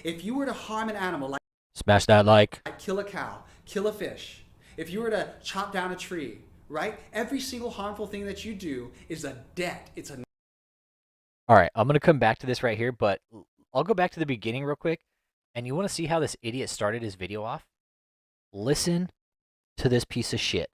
If you were to harm an animal, like Smash that like. kill a cow, kill a fish, if you were to chop down a tree, right? Every single harmful thing that you do is a debt. It's a... All right, I'm going to come back to this right here, but I'll go back to the beginning real quick. And you want to see how this idiot started his video off? Listen to this piece of shit.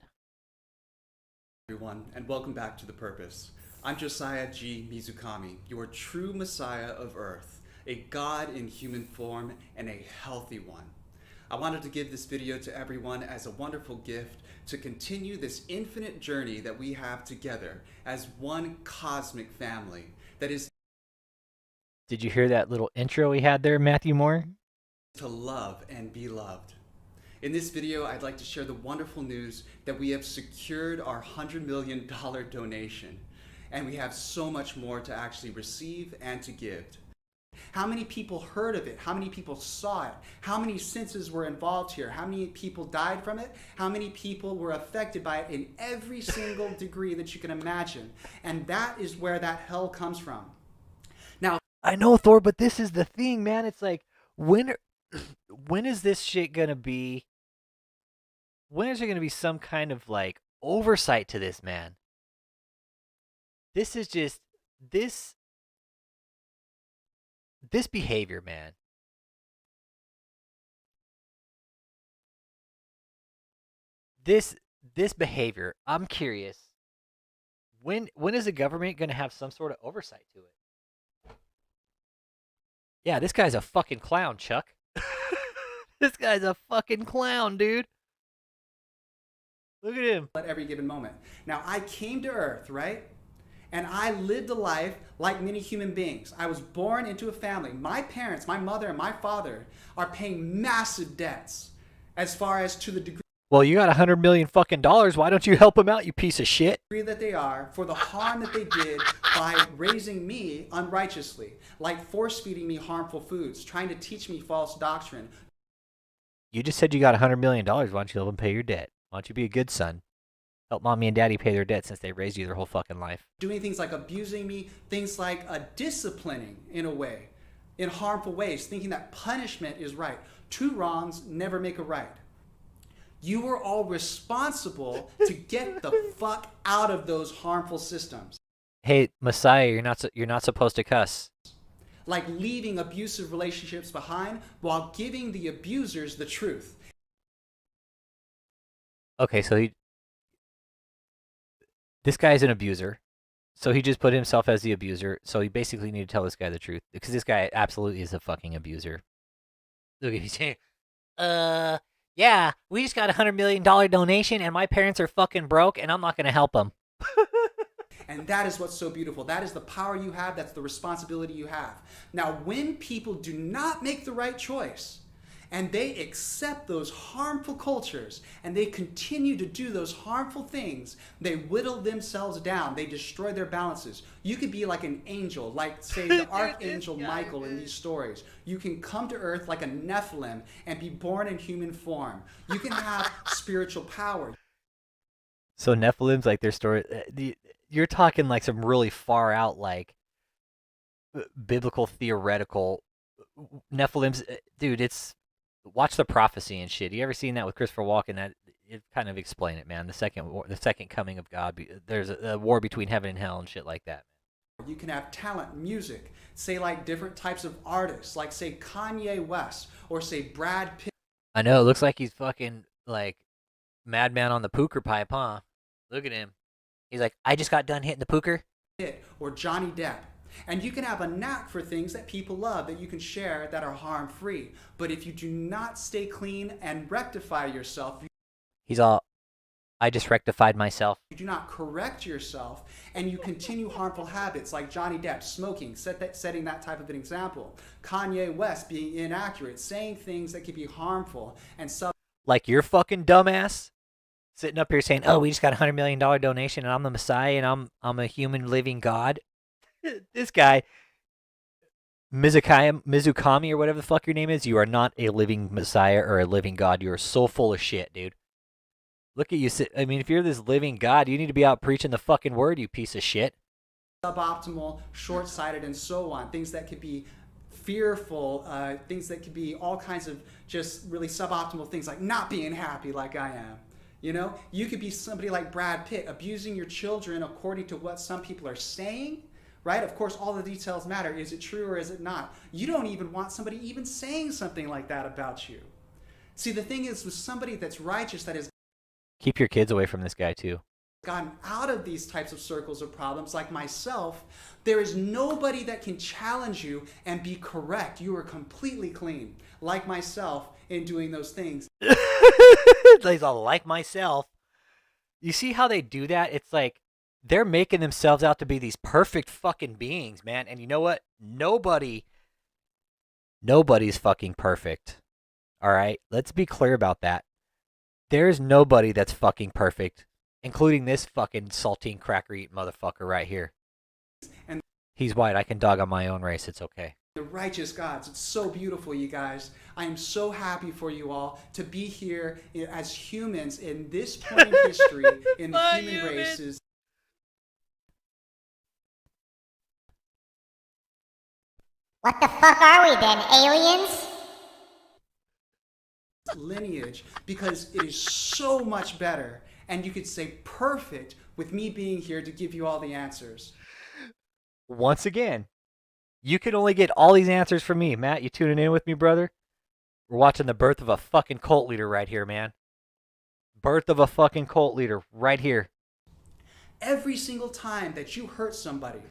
Everyone, and welcome back to The Purpose. I'm Josiah G. Mizukami, your true Messiah of Earth, a God in human form and a healthy one. I wanted to give this video to everyone as a wonderful gift to continue this infinite journey that we have together as one cosmic family that is... Did you hear that little intro he had there, Matthew Moore? ...to love and be loved. In this video, I'd like to share the wonderful news that we have secured our $100 million donation, and we have so much more to actually receive and to give. How many people heard of it? How many people saw it? How many senses were involved here? How many people died from it? How many people were affected by it in every single degree that you can imagine? And that is where that hell comes from. Now, I know, Thor, but this is the thing, man. It's like, when is this shit gonna be? When is there gonna be some kind of like oversight to this, man? This is just this behavior, man. This behavior, I'm curious. When is the government gonna have some sort of oversight to it? Yeah, this guy's a fucking clown, Chuck. This guy's a fucking clown, dude. Look at him. At every given moment. Now, I came to Earth, right? And I lived a life like many human beings. I was born into a family. My parents, my mother and my father, are paying massive debts as far as to the degree... Well, you got $100 million fucking dollars. Why don't you help him out, you piece of shit? ...that they are for the harm that they did by raising me unrighteously, like force-feeding me harmful foods, trying to teach me false doctrine. You just said you got $100 million. Why don't you help them pay your debt? Why don't you be a good son? Help mommy and daddy pay their debt since they raised you their whole fucking life. Doing things like abusing me, things like disciplining in a way, in harmful ways, thinking that punishment is right. Two wrongs never make a right. You were all responsible to get the fuck out of those harmful systems. Hey, Messiah, you're not supposed to cuss. Like leaving abusive relationships behind while giving the abusers the truth. Okay, so this guy's an abuser. So he just put himself as the abuser. So he basically need to tell this guy the truth, because this guy absolutely is a fucking abuser. Look at he's saying, yeah, we just got a $100 million donation and my parents are fucking broke and I'm not going to help them. And that is what's so beautiful. That is the power you have. That's the responsibility you have. Now, when people do not make the right choice and they accept those harmful cultures and they continue to do those harmful things, they whittle themselves down. They destroy their balances. You could be like an angel, like, say, the archangel Michael in these stories. You can come to earth like a Nephilim and be born in human form. You can have spiritual power. So Nephilim's like their story. You're talking like some really far out, like biblical theoretical Nephilim's. Dude, it's watch The Prophecy and shit. You ever seen that with Christopher Walken? That it kind of explain it, man. The second coming of God. There's a war between heaven and hell and shit like that. You can have talent, music, say like different types of artists, like say Kanye West or say Brad Pitt. I know, it looks like he's fucking like Madman on the pooker pipe, huh? Look at him. He's like, I just got done hitting the pooker. Or Johnny Depp. And you can have a knack for things that people love that you can share that are harm-free. But if you do not stay clean and rectify yourself, He's all, I just rectified myself. you do not correct yourself, and you continue harmful habits like Johnny Depp smoking, setting that type of an example. Kanye West being inaccurate, saying things that could be harmful, and Like your fucking dumbass sitting up here saying, oh, we just got $100 million donation and I'm the Messiah and I'm a human living God. This guy, Mizukami or whatever the fuck your name is, you are not a living Messiah or a living God. You are so full of shit, dude. Look at you. I mean, if you're this living God, you need to be out preaching the fucking word, you piece of shit. suboptimal, short-sighted, and so on. Things that could be fearful, things that could be all kinds of just really suboptimal things, like not being happy like I am. You know, you could be somebody like Brad Pitt, abusing your children according to what some people are saying, right? Of course, all the details matter. Is it true or is it not? You don't even want somebody even saying something like that about you. See, the thing is, with somebody that's righteous, that has Keep your kids away from this guy, too. gotten out of these types of circles of problems, like myself, there is nobody that can challenge you and be correct. You are completely clean, like myself, in doing those things. He's all like myself. You see how they do that? It's like they're making themselves out to be these perfect fucking beings, man. And you know what? Nobody's fucking perfect. All right? Let's be clear about that. There's nobody that's fucking perfect, including this fucking saltine cracker eating motherfucker right here. And he's white. I can dog on my own race. It's okay. the righteous gods. It's so beautiful, you guys. I am so happy for you all to be here as humans in this point in history in the human races. What the fuck are we then, aliens? Lineage, because it is so much better, and you could say perfect, with me being here to give you all the answers. Once again, you can only get all these answers from me. Matt, you tuning in with me, brother? We're watching the birth of a fucking cult leader right here, man. Birth of a fucking cult leader right here. Every single time that you hurt somebody,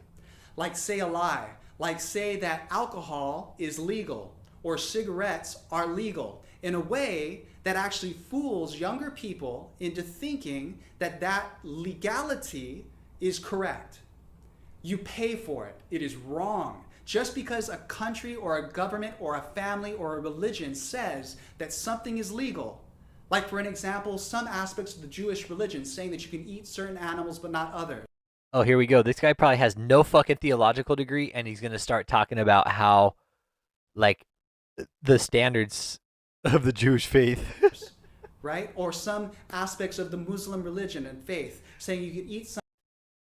like say a lie, like say that alcohol is legal or cigarettes are legal, in a way that actually fools younger people into thinking that that legality is correct. You pay for it. It is wrong. Just because a country or a government or a family or a religion says that something is legal, like for an example, some aspects of the Jewish religion saying that you can eat certain animals but not others. Oh, here we go. This guy probably has no fucking theological degree, and he's going to start talking about how, like, the standards of the Jewish faith. Right? Or some aspects of the Muslim religion and faith saying you can eat some.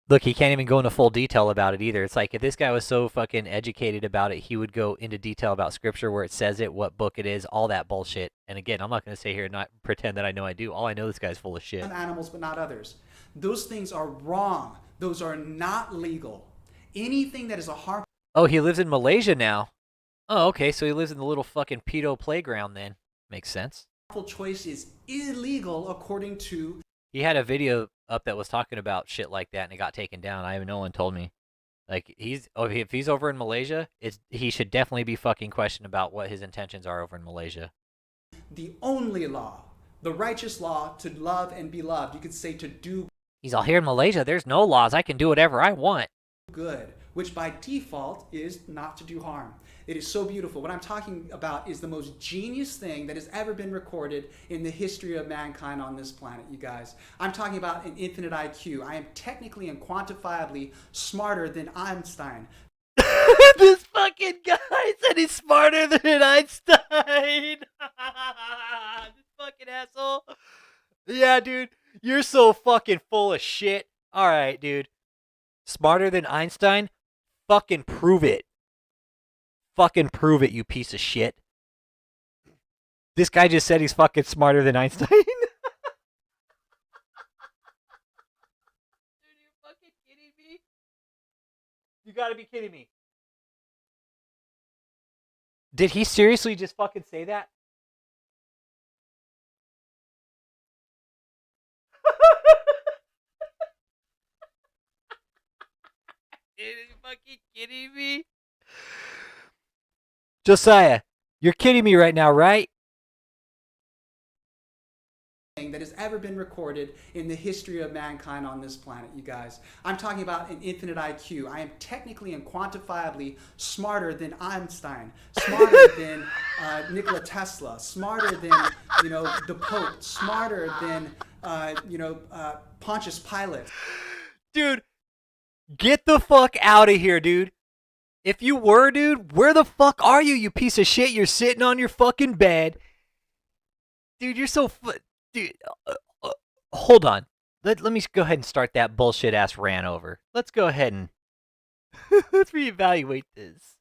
Look, he can't even go into full detail about it either. It's like if this guy was so fucking educated about it, he would go into detail about scripture, where it says it, what book it is, all that bullshit. And again, I'm not going to sit here and not pretend that I know I do. All I know, this guy's full of shit. Some animals but not others. Those things are wrong. Those are not legal. Anything that is a harmful Oh, he lives in Malaysia now. Oh, okay, so he lives in the little fucking pedo playground then. Makes sense. choice is illegal according to. He had a video up that was talking about shit like that, and it got taken down. No one told me. Like, if he's over in Malaysia, he should definitely be fucking questioned about what his intentions are over in Malaysia. The only law, the righteous law to love and be loved. You could say to do He's all, here in Malaysia, there's no laws. I can do whatever I want. good, which by default is not to do harm. It is so beautiful. What I'm talking about is the most genius thing that has ever been recorded in the history of mankind on this planet, you guys. I'm talking about an infinite IQ. I am technically and quantifiably smarter than Einstein. This fucking guy said he's smarter than Einstein. This fucking asshole. Yeah, dude. You're so fucking full of shit. All right, dude. Smarter than Einstein? Fucking prove it. Fucking prove it, you piece of shit. This guy just said he's fucking smarter than Einstein. Dude, you're fucking kidding me? You gotta be kidding me. Did he seriously just fucking say that? Are you fucking kidding me? Josiah, you're kidding me right now, right? That has ever been recorded in the history of mankind on this planet, you guys. I'm talking about an infinite IQ. I am technically and quantifiably smarter than Einstein, smarter than Nikola Tesla, smarter than, the Pope, smarter than, Pontius Pilate. Dude, get the fuck out of here, dude. If you were, dude, where the fuck are you, you piece of shit? You're sitting on your fucking bed. Dude, you're so... Dude, hold on. Let me go ahead and start that bullshit ass rant over. Let's go ahead and let's reevaluate this.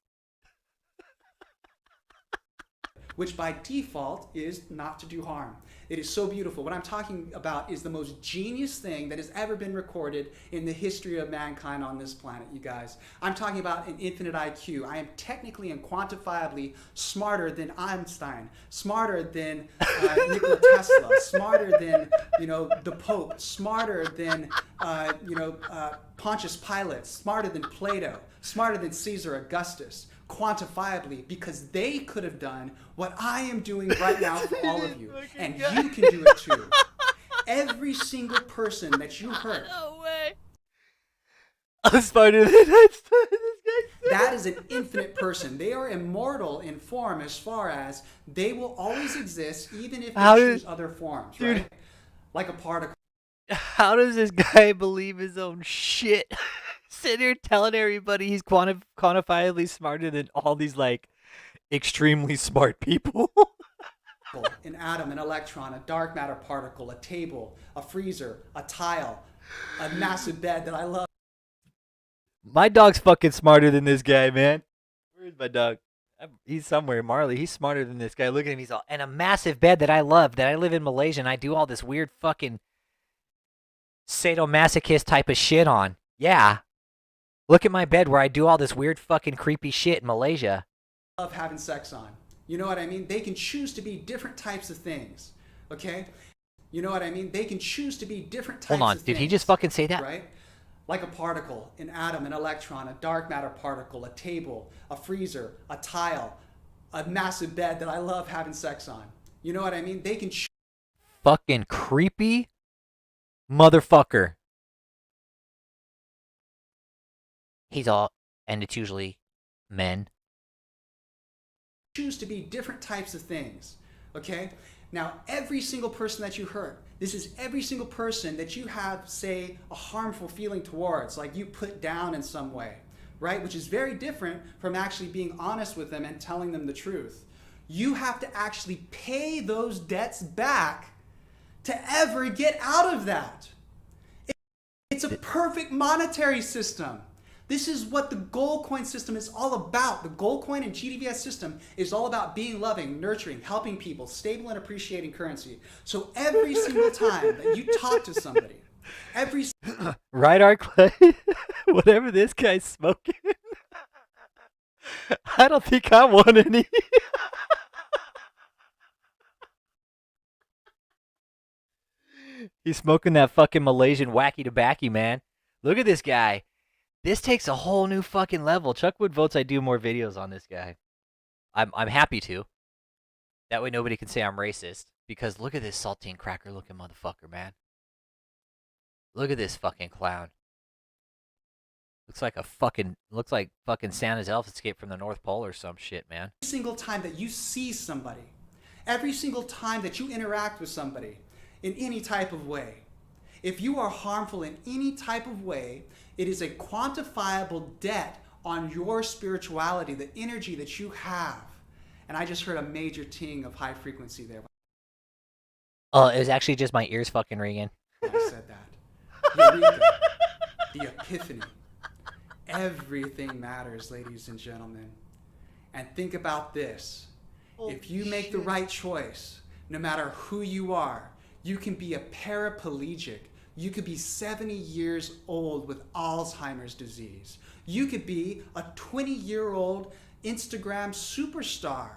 Which by default is not to do harm. It is so beautiful. What I'm talking about is the most genius thing that has ever been recorded in the history of mankind on this planet, you guys. I'm talking about an infinite IQ. I am technically and quantifiably smarter than Einstein, smarter than Nikola Tesla, smarter than, the Pope, smarter than, Pontius Pilate, smarter than Plato, smarter than Caesar Augustus. Quantifiably, because they could have done what I am doing right now for all of you, and you can do it too. Every single person that you heard. No way. I'm smarter than Einstein. That is an infinite person. They are immortal in form as far as they will always exist, even if they choose other forms, right? Like a particle. How does this guy believe his own shit? Sitting here telling everybody he's quantifiably smarter than all these, like, extremely smart people. An atom, an electron, a dark matter particle, a table, a freezer, a tile, a massive bed that I love. My dog's fucking smarter than this guy, man. Where's my dog? He's somewhere. Marley, he's smarter than this guy. Look at him. He's all, and a massive bed that I love, that I live in Malaysia, and I do all this weird fucking sadomasochist type of shit on. Yeah. Look at my bed where I do all this weird fucking creepy shit in Malaysia. Love having sex on. You know what I mean? They can choose to be different types of things. Okay? You know what I mean? They can choose to be different types of things. Hold on. Did he just fucking say that? Right? Like a particle, an atom, an electron, a dark matter particle, a table, a freezer, a tile, a massive bed that I love having sex on. You know what I mean? They can fucking creepy motherfucker. He's all, and it's usually men. Choose to be different types of things, okay? Now, every single person that you hurt, this is every single person that you have, say, a harmful feeling towards, like you put down in some way, right? Which is very different from actually being honest with them and telling them the truth. You have to actually pay those debts back to ever get out of that. It's a perfect monetary system. This is what the gold coin system is all about. The gold coin and GDVS system is all about being loving, nurturing, helping people, stable and appreciating currency. So every single time that you talk to somebody, right, Arclay? Whatever this guy's smoking, I don't think I want any. He's smoking that fucking Malaysian wacky tobacco, man. Look at this guy. This takes a whole new fucking level. Chuckwood votes I do more videos on this guy. I'm happy to. That way nobody can say I'm racist. Because look at this saltine cracker looking motherfucker, man. Look at this fucking clown. Looks like fucking Santa's elf escaped from the North Pole or some shit, man. Every single time that you see somebody, every single time that you interact with somebody in any type of way, if you are harmful in any type of way, it is a quantifiable debt on your spirituality, the energy that you have. And I just heard a major ting of high frequency there. Oh, it was actually just my ears fucking ringing. I said that. Eureka. The epiphany. Everything matters, ladies and gentlemen. And think about this. If you make the right choice, no matter who you are, you can be a paraplegic. You could be 70 years old with Alzheimer's disease. You could be a 20-year-old Instagram superstar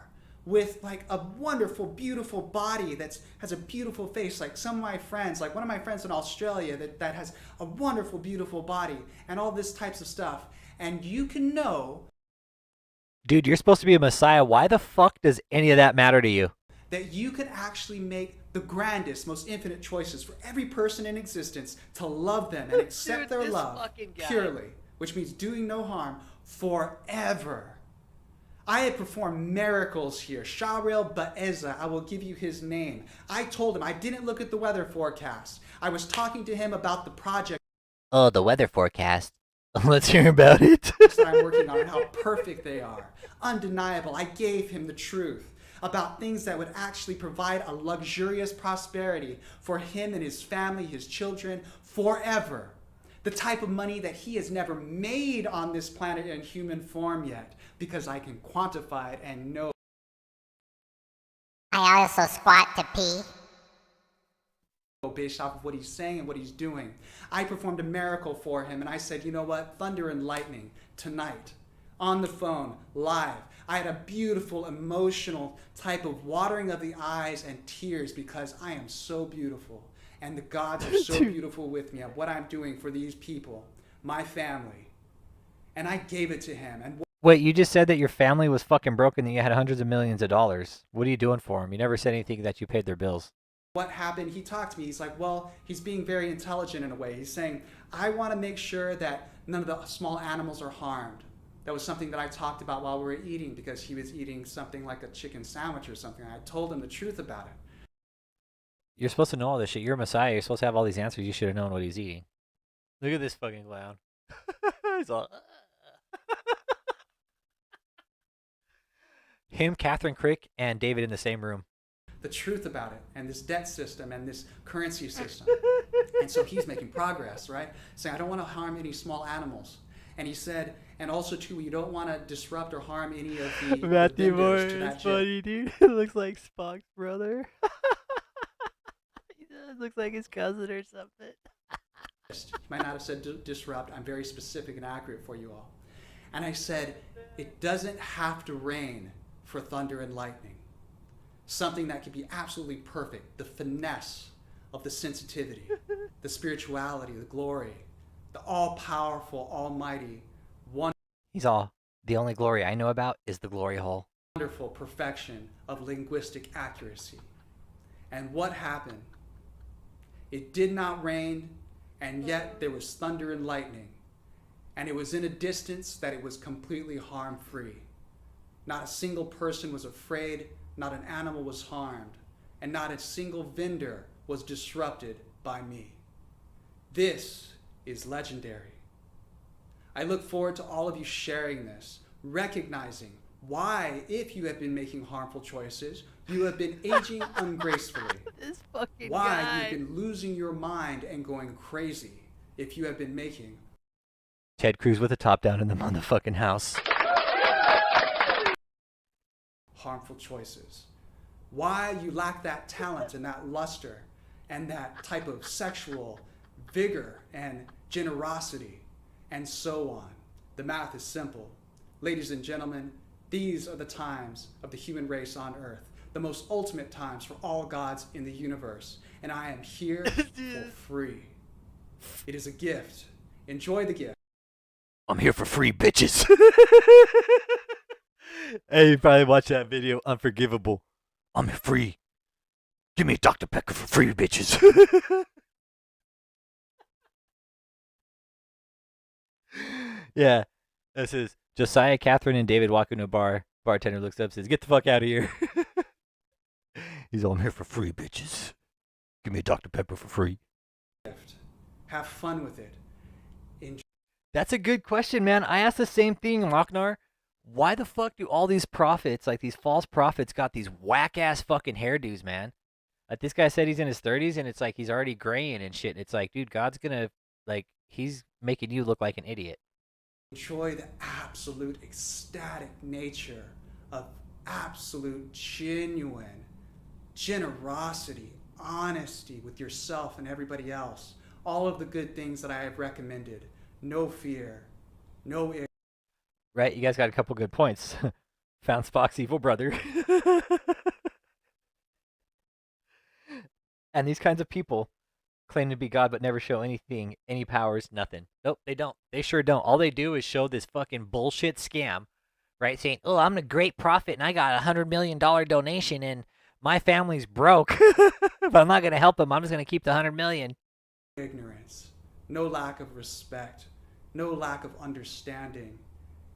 with like a wonderful, beautiful body that has a beautiful face, like some of my friends, like one of my friends in Australia that has a wonderful, beautiful body, and all this types of stuff. And you can know, Dude, you're supposed to be a messiah. Why the fuck does any of that matter to you? that you can actually make the grandest, most infinite choices for every person in existence to love them and accept Dude, their this love fucking guy. purely, which means doing no harm forever. I had performed miracles here. Sharel Baeza, I will give you his name. I told him I didn't look at the weather forecast. I was talking to him about the project Oh, the weather forecast. Let's hear about it. that I'm working on and how perfect they are. Undeniable. I gave him the truth about things that would actually provide a luxurious prosperity for him and his family, his children, forever. The type of money that he has never made on this planet in human form yet, because I can quantify it and know. I also squat to pee. Based off of what he's saying and what he's doing. I performed a miracle for him, and I said, you know what? Thunder and lightning tonight, on the phone, live. I had a beautiful, emotional type of watering of the eyes and tears because I am so beautiful. And the gods are so beautiful with me at what I'm doing for these people, my family. And I gave it to him. And Wait, you just said that your family was fucking broken, that you had hundreds of millions of dollars. What are you doing for them? You never said anything that you paid their bills. what happened? He talked to me. He's like, well, he's being very intelligent in a way. He's saying, I want to make sure that none of the small animals are harmed. That was something that I talked about while we were eating, because he was eating something like a chicken sandwich or something. I told him the truth about it. You're supposed to know all this shit. You're a messiah. You're supposed to have all these answers. You should have known what he's eating. Look at this fucking clown. He's all... Him, Catherine Crick, and David in the same room. The truth about it, and this debt system and this currency system. And so he's making progress, right? Saying, I don't want to harm any small animals. And he said, and also too, you don't want to disrupt or harm any of the Matthew Moore vendors to that is jet. funny, dude. It looks like Spock's brother. It looks like his cousin or something. He might not have said disrupt. I'm very specific and accurate for you all. And I said, it doesn't have to rain for thunder and lightning. Something that could be absolutely perfect. The finesse of the sensitivity, the spirituality, the glory, the all-powerful, almighty, He's all, the only glory I know about is the glory hole. wonderful perfection of linguistic accuracy. And what happened? It did not rain, and yet there was thunder and lightning. And it was in a distance that it was completely harm-free. Not a single person was afraid, not an animal was harmed, and not a single vendor was disrupted by me. This is legendary. I look forward to all of you sharing this, recognizing why, if you have been making harmful choices, you have been aging ungracefully. This fucking Why guy. you've been losing your mind and going crazy if you have been making Ted Cruz with the top down in the motherfucking house. harmful choices. Why you lack that talent and that luster and that type of sexual vigor and generosity and so on. The math is simple. Ladies and gentlemen, these are the times of the human race on earth, the most ultimate times for all gods in the universe, and I am here for free. It is a gift. Enjoy the gift. I'm here for free, bitches. Hey, you probably watched that video, Unforgivable. I'm free. Give me a Dr. Pepper for free, bitches. Yeah, this is Josiah, Catherine, and David walk into a bar. Bartender looks up and says, get the fuck out of here. He's all, I'm here for free, bitches. Give me a Dr. Pepper for free. Have fun with it. Enjoy. That's a good question, man. I asked the same thing, Lochnar. Why the fuck do all these prophets, like these false prophets, got these whack-ass fucking hairdos, man? Like, this guy said he's in his 30s, and it's like he's already graying and shit. It's like, dude, God's gonna, like, he's making you look like an idiot. Enjoy the absolute ecstatic nature of absolute genuine generosity, honesty with yourself and everybody else. All of the good things that I have recommended. No fear, no Right? You guys got a couple good points. Found Spock's evil brother. And these kinds of people claim to be God but never show anything, any powers, nothing. Nope, they don't. They sure don't. All they do is show this fucking bullshit scam, right? Saying, oh, I'm a great prophet and I got $100 million donation and my family's broke. But I'm not going to help them. I'm just going to keep the $100 million. Ignorance, no lack of respect, no lack of understanding,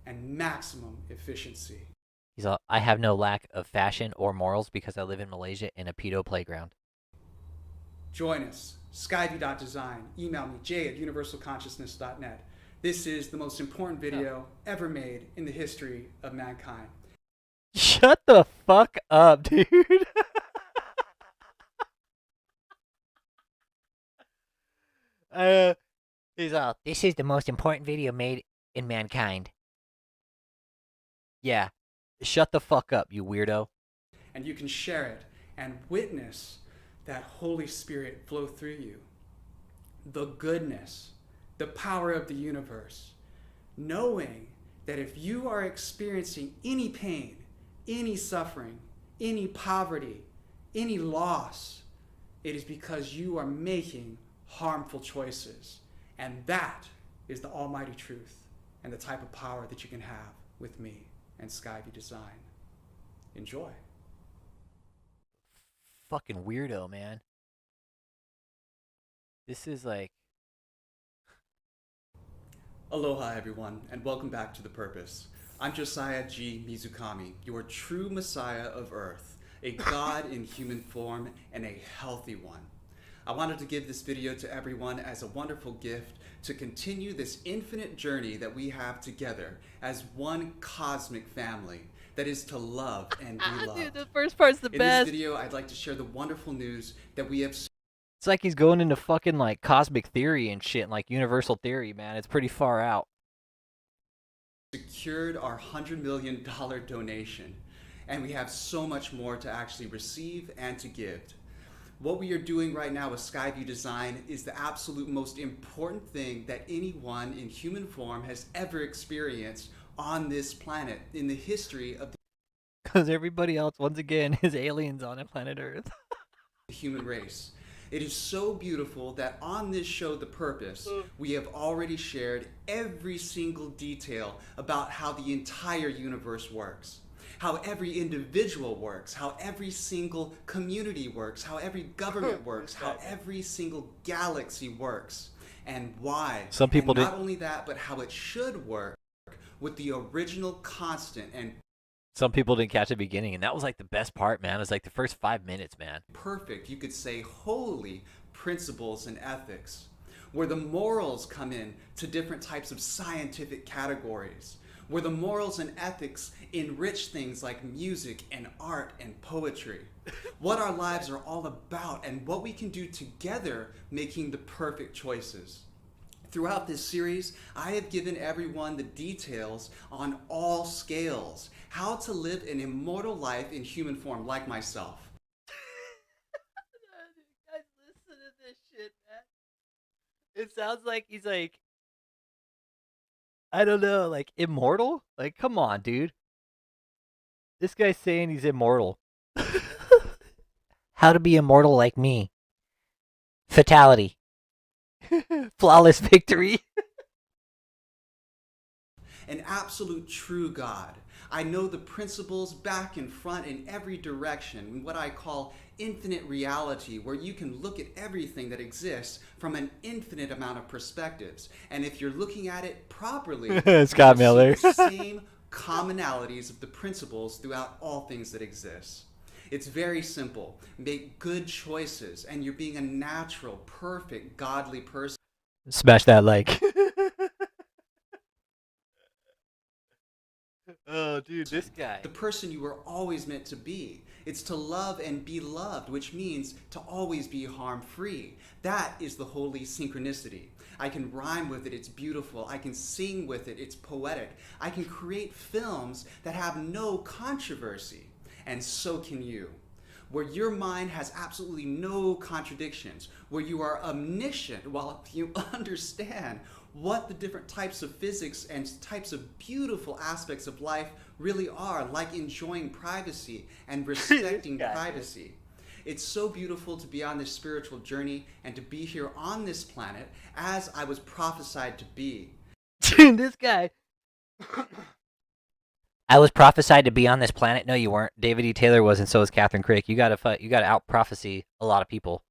and maximum efficiency. He's all, I have no lack of fashion or morals because I live in Malaysia in a pedo playground. Join us, skyview.design. Email me, j@universalconsciousness.net. This is the most important video ever made in the history of mankind. Shut the fuck up, dude. He's all, this is the most important video made in mankind. Yeah. Shut the fuck up, you weirdo. And you can share it and witness that Holy Spirit flow through you. The goodness, the power of the universe. Knowing that if you are experiencing any pain, any suffering, any poverty, any loss, it is because you are making harmful choices. And that is the almighty truth and the type of power that you can have with me and Skyview Design. Enjoy. Fucking weirdo, man. This is like... Aloha everyone, and welcome back to The Purpose. I'm Josiah G. Mizukami, your true Messiah of Earth, a God in human form and a healthy one. I wanted to give this video to everyone as a wonderful gift to continue this infinite journey that we have together as one cosmic family that is to love and be loved. Dude, the first part's the In best. this video, I'd like to share the wonderful news that we have It's like he's going into fucking like cosmic theory and shit, and like universal theory, man. It's pretty far out. secured our $100 million donation, and we have so much more to actually receive and to give. What we are doing right now with Skyview Design is the absolute most important thing that anyone in human form has ever experienced on this planet in the history of Because everybody else, once again, is aliens on a planet Earth. the human race. It is so beautiful that on this show, The Purpose, we have already shared every single detail about how the entire universe works, how every individual works, how every single community works, how every government works, how every single galaxy works, and why. Some people and not did- only that, but how it should work with the original constant and Some people didn't catch the beginning, and that was like the best part, man. It was like the first 5 minutes, man. perfect, you could say holy principles and ethics, where the morals come in to different types of scientific categories, where the morals and ethics enrich things like music and art and poetry, what our lives are all about and what we can do together making the perfect choices. Throughout this series, I have given everyone the details on all scales, how to live an immortal life in human form like myself. Guys, listen to this shit, man. It sounds like he's like, I don't know, like immortal? Like, come on, dude. This guy's saying he's immortal. How to be immortal like me. Fatality. Flawless victory. An absolute true God. I know the principles back and front in every direction, what I call infinite reality, where you can look at everything that exists from an infinite amount of perspectives. And if you're looking at it properly, Scott you'll Miller. see the same commonalities of the principles throughout all things that exist. It's very simple. Make good choices, and you're being a natural, perfect, godly person. Smash that like. Oh, dude, this guy. The person you were always meant to be. It's to love and be loved, which means to always be harm-free. That is the holy synchronicity. I can rhyme with it, it's beautiful. I can sing with it, it's poetic. I can create films that have no controversy, and so can you. Where your mind has absolutely no contradictions, where you are omniscient while you understand what the different types of physics and types of beautiful aspects of life really are, like enjoying privacy and respecting privacy. It's so beautiful to be on this spiritual journey and to be here on this planet as I was prophesied to be. Dude, this guy. I was prophesied to be on this planet. No, you weren't. David E. Taylor was, and so was Catherine Crick. You gotta out prophecy a lot of people.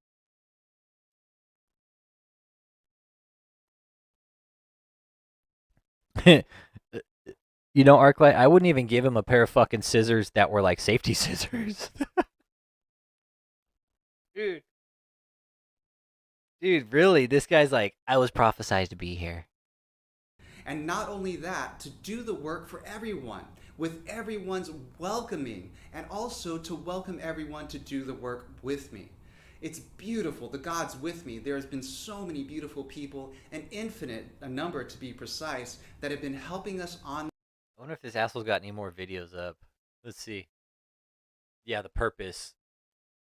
You know, Arclight, I wouldn't even give him a pair of fucking scissors that were like safety scissors. Dude. Dude, really? This guy's like, I was prophesied to be here. And not only that, to do the work for everyone, with everyone's welcoming, and also to welcome everyone to do the work with me. It's beautiful. The God's with me. There has been so many beautiful people, an infinite a number to be precise, that have been helping us on. I wonder if this asshole's got any more videos up. Let's see. Yeah, the purpose.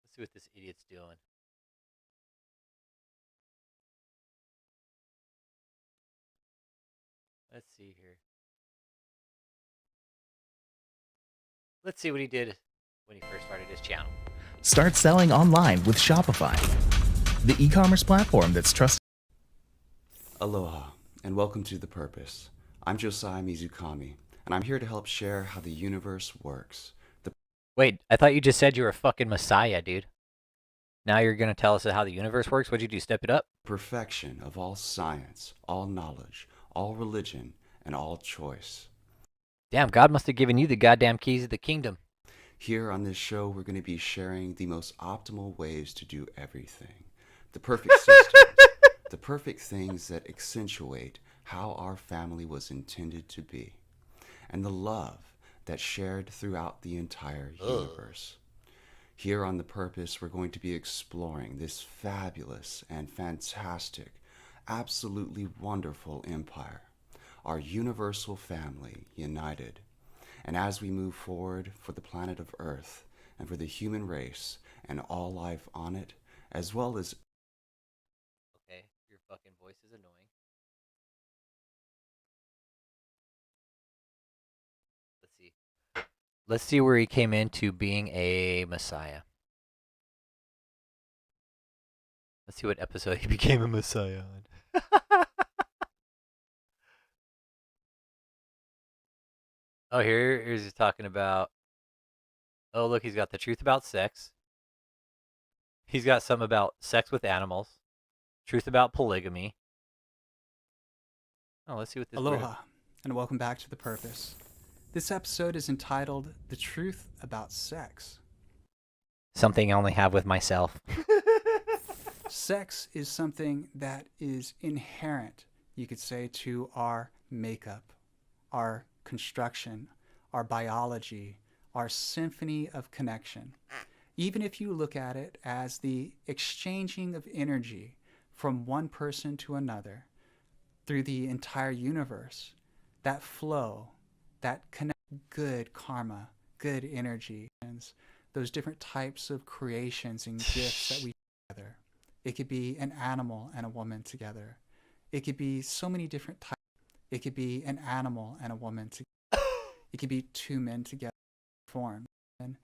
Let's see what this idiot's doing. Let's see here. Let's see what he did when he first started his channel. Start selling online with Shopify, the e-commerce platform that's trusted. Aloha, and welcome to The Purpose. I'm Josiah Mizukami, and I'm here to help share how the universe works. Wait, I thought you just said you were a fucking messiah, dude. Now you're gonna tell us how the universe works? What'd you do, step it up? Perfection of all science, all knowledge, all religion, and all choice. Damn, God must have given you the goddamn keys of the kingdom. Here on this show, we're going to be sharing the most optimal ways to do everything. The perfect systems, the perfect things that accentuate how our family was intended to be, and the love that's shared throughout the entire universe. Here on The Purpose, we're going to be exploring this fabulous and fantastic, absolutely wonderful empire, our universal family united. And as we move forward for the planet of Earth and for the human race and all life on it, as well as... Okay, your fucking voice is annoying. Let's see. Let's see where he came into being a messiah. Let's see what episode he became a messiah on. Oh, here's he's talking about. Oh, look, he's got the truth about sex. He's got some about sex with animals. Truth about polygamy. Oh, let's see what this. Aloha, and welcome back to The Purpose. This episode is entitled The Truth About Sex. Something I only have with myself. Sex is something that is inherent, you could say, to our makeup, our construction, our biology, our symphony of connection. Even if you look at it as the exchanging of energy from one person to another through the entire universe, that flow, that connect, good karma, good energy, those different types of creations and gifts that we together. It could be an animal and a woman together. It could be so many different types. It could be an animal and a woman together. It could be two men together formed. And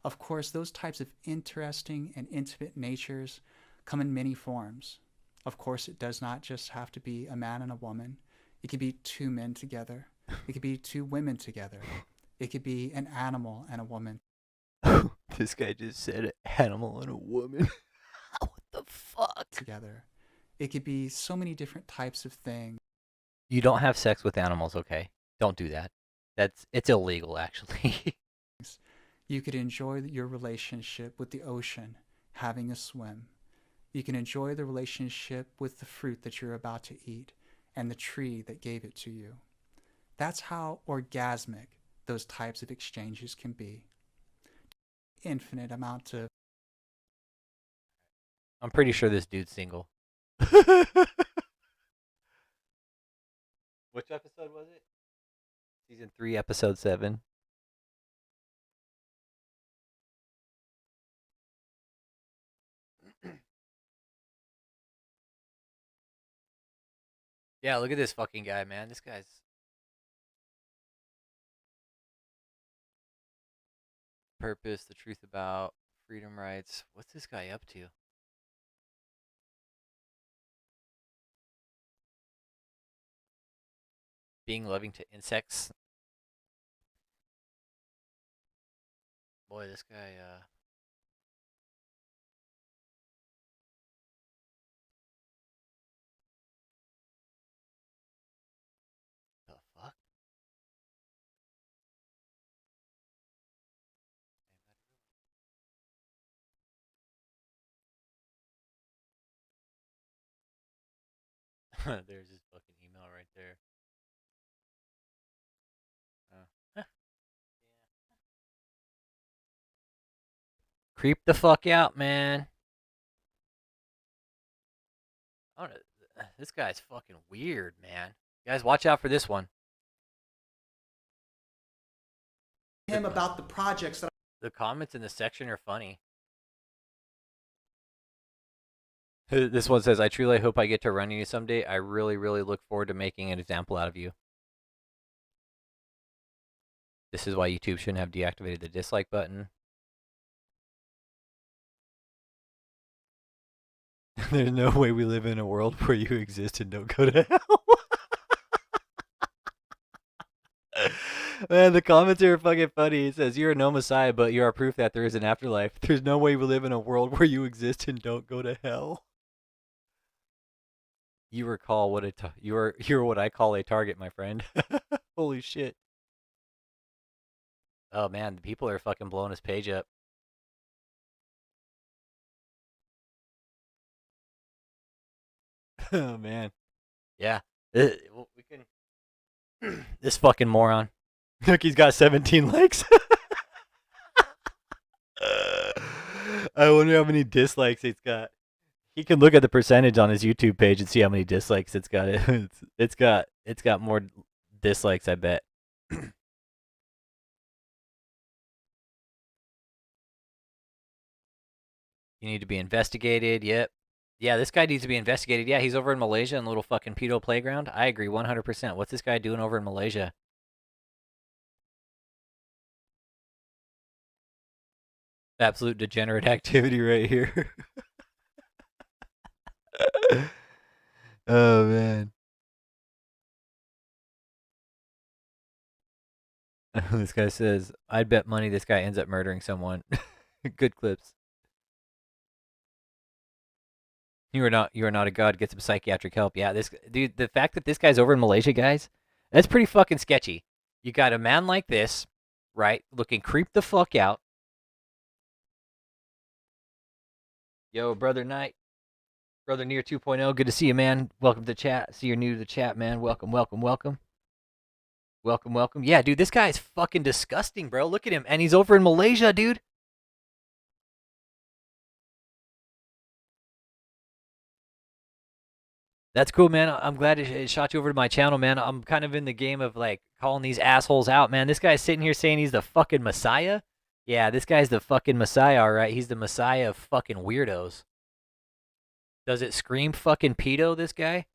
of course, those types of interesting and intimate natures come in many forms. Of course, it does not just have to be a man and a woman. It could be two men together. It could be two women together. It could be an animal and a woman. This guy just said an animal and a woman. What the fuck? Together. It could be so many different types of things. You don't have sex with animals, okay? Don't do that. It's illegal, actually. You could enjoy your relationship with the ocean, having a swim. You can enjoy the relationship with the fruit that you're about to eat and the tree that gave it to you. That's how orgasmic those types of exchanges can be. Infinite amount of... I'm pretty sure this dude's single. Which episode was it? Season 3, episode 7. Yeah, look at this fucking guy, man. This guy's purpose, the truth about freedom rights. What's this guy up to? Being loving to insects. Boy, this guy, the fuck? There's his fucking email right there. Huh. Creep the fuck out, man. I don't know. This guy's fucking weird, man. Guys, watch out for this one. Him about the projects that The comments in the section are funny. This one says, I truly hope I get to run you someday. I really, really look forward to making an example out of you. This is why YouTube shouldn't have deactivated the dislike button. There's no way we live in a world where you exist and don't go to hell. Man, the comments are fucking funny. It says, you're no messiah, but you are proof that there is an afterlife. There's no way we live in a world where you exist and don't go to hell. You recall what you're what I call a target, my friend. Holy shit. Oh man, the people are fucking blowing his page up. Oh man. Yeah. Well, we can this fucking moron. Look, he's got 17 likes. I wonder how many dislikes it's got. He can look at the percentage on his YouTube page and see how many dislikes it's got. It's got more dislikes, I bet. You need to be investigated. Yep. Yeah, this guy needs to be investigated. Yeah, he's over in Malaysia in a little fucking pedo playground. I agree 100%. What's this guy doing over in Malaysia? Absolute degenerate activity right here. Oh man. This guy says, I'd bet money this guy ends up murdering someone. Good clips. You are not a god. Get some psychiatric help. Yeah, this dude, the fact that this guy's over in Malaysia, guys, that's pretty fucking sketchy. You got a man like this, right, looking creep the fuck out. Yo, brother Knight. Brother Near 2.0, good to see you, man. Welcome to the chat. See you're new to the chat, man. Welcome, welcome, welcome. Welcome, welcome. Yeah, dude, this guy is fucking disgusting, bro. Look at him. And he's over in Malaysia, dude. That's cool, man. I'm glad it shot you over to my channel, man. I'm kind of in the game of, like, calling these assholes out, man. This guy's sitting here saying he's the fucking messiah. Yeah, this guy's the fucking messiah, all right? He's the messiah of fucking weirdos. Does it scream fucking pedo, this guy?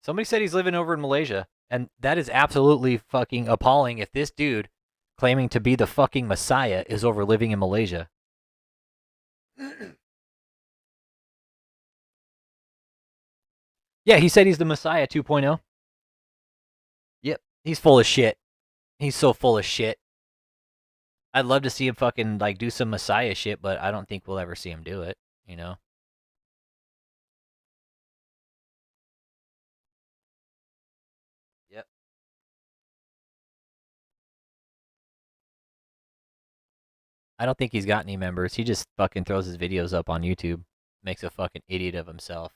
Somebody said he's living over in Malaysia, and that is absolutely fucking appalling if this dude claiming to be the fucking messiah is over living in Malaysia. Yeah, he said he's the Messiah 2.0. Yep, he's full of shit. He's so full of shit. I'd love to see him fucking, like, do some Messiah shit, but I don't think we'll ever see him do it, you know? Yep. I don't think he's got any members. He just fucking throws his videos up on YouTube. Makes a fucking idiot of himself.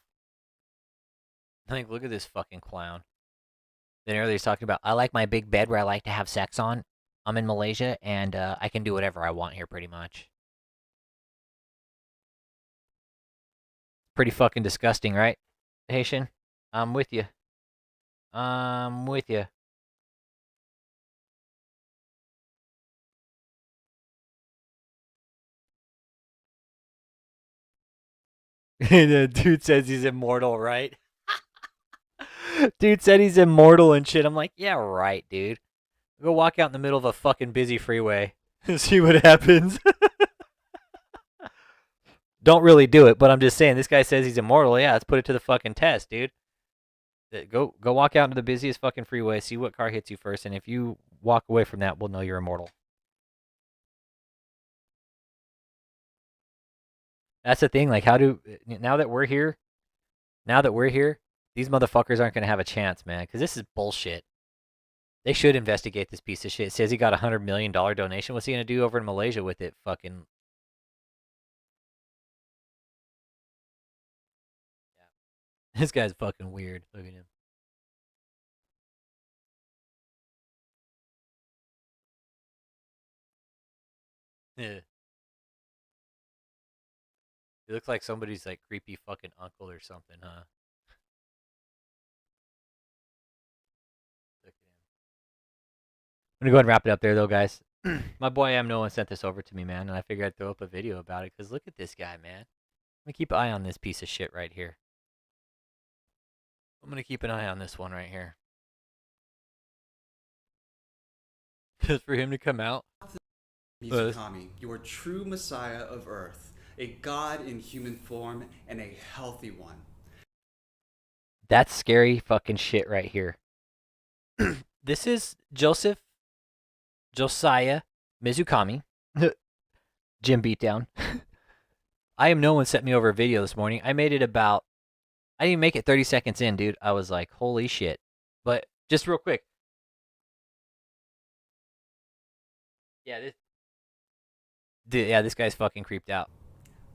Like, look at this fucking clown. Then earlier he's talking about, I like my big bed where I like to have sex on. I'm in Malaysia, and I can do whatever I want here, pretty much. Pretty fucking disgusting, right, Haitian? I'm with you. I'm with you. The dude says he's immortal, right? Dude said he's immortal and shit. I'm like, yeah, right, dude. Go walk out in the middle of a fucking busy freeway and see what happens. Don't really do it, but I'm just saying, this guy says he's immortal. Yeah, let's put it to the fucking test, dude. Go walk out into the busiest fucking freeway, see what car hits you first, and if you walk away from that, we'll know you're immortal. That's the thing. Like, now that we're here, these motherfuckers aren't gonna have a chance, man, because this is bullshit. They should investigate this piece of shit. It says he got $100 million donation. What's he gonna do over in Malaysia with it? Fucking. Yeah. This guy's fucking weird. Look at him. Yeah. He looks like somebody's like creepy fucking uncle or something, huh? Look at him. I'm gonna go ahead and wrap it up there, though, guys. My boy M. Nolan sent this over to me, man, and I figured I'd throw up a video about it, because look at this guy, man. Let me keep an eye on this piece of shit right here. I'm gonna keep an eye on this one right here. Just for him to come out. Mizukami, your true Messiah of Earth, a God in human form and a healthy one. That's scary fucking shit right here. This is Josiah Mizukami. Jim Beatdown. I am no one sent me over a video this morning. I made it about, I didn't even make it 30 seconds in, dude. I was like, holy shit. But just real quick. Yeah, this guy's fucking creeped out.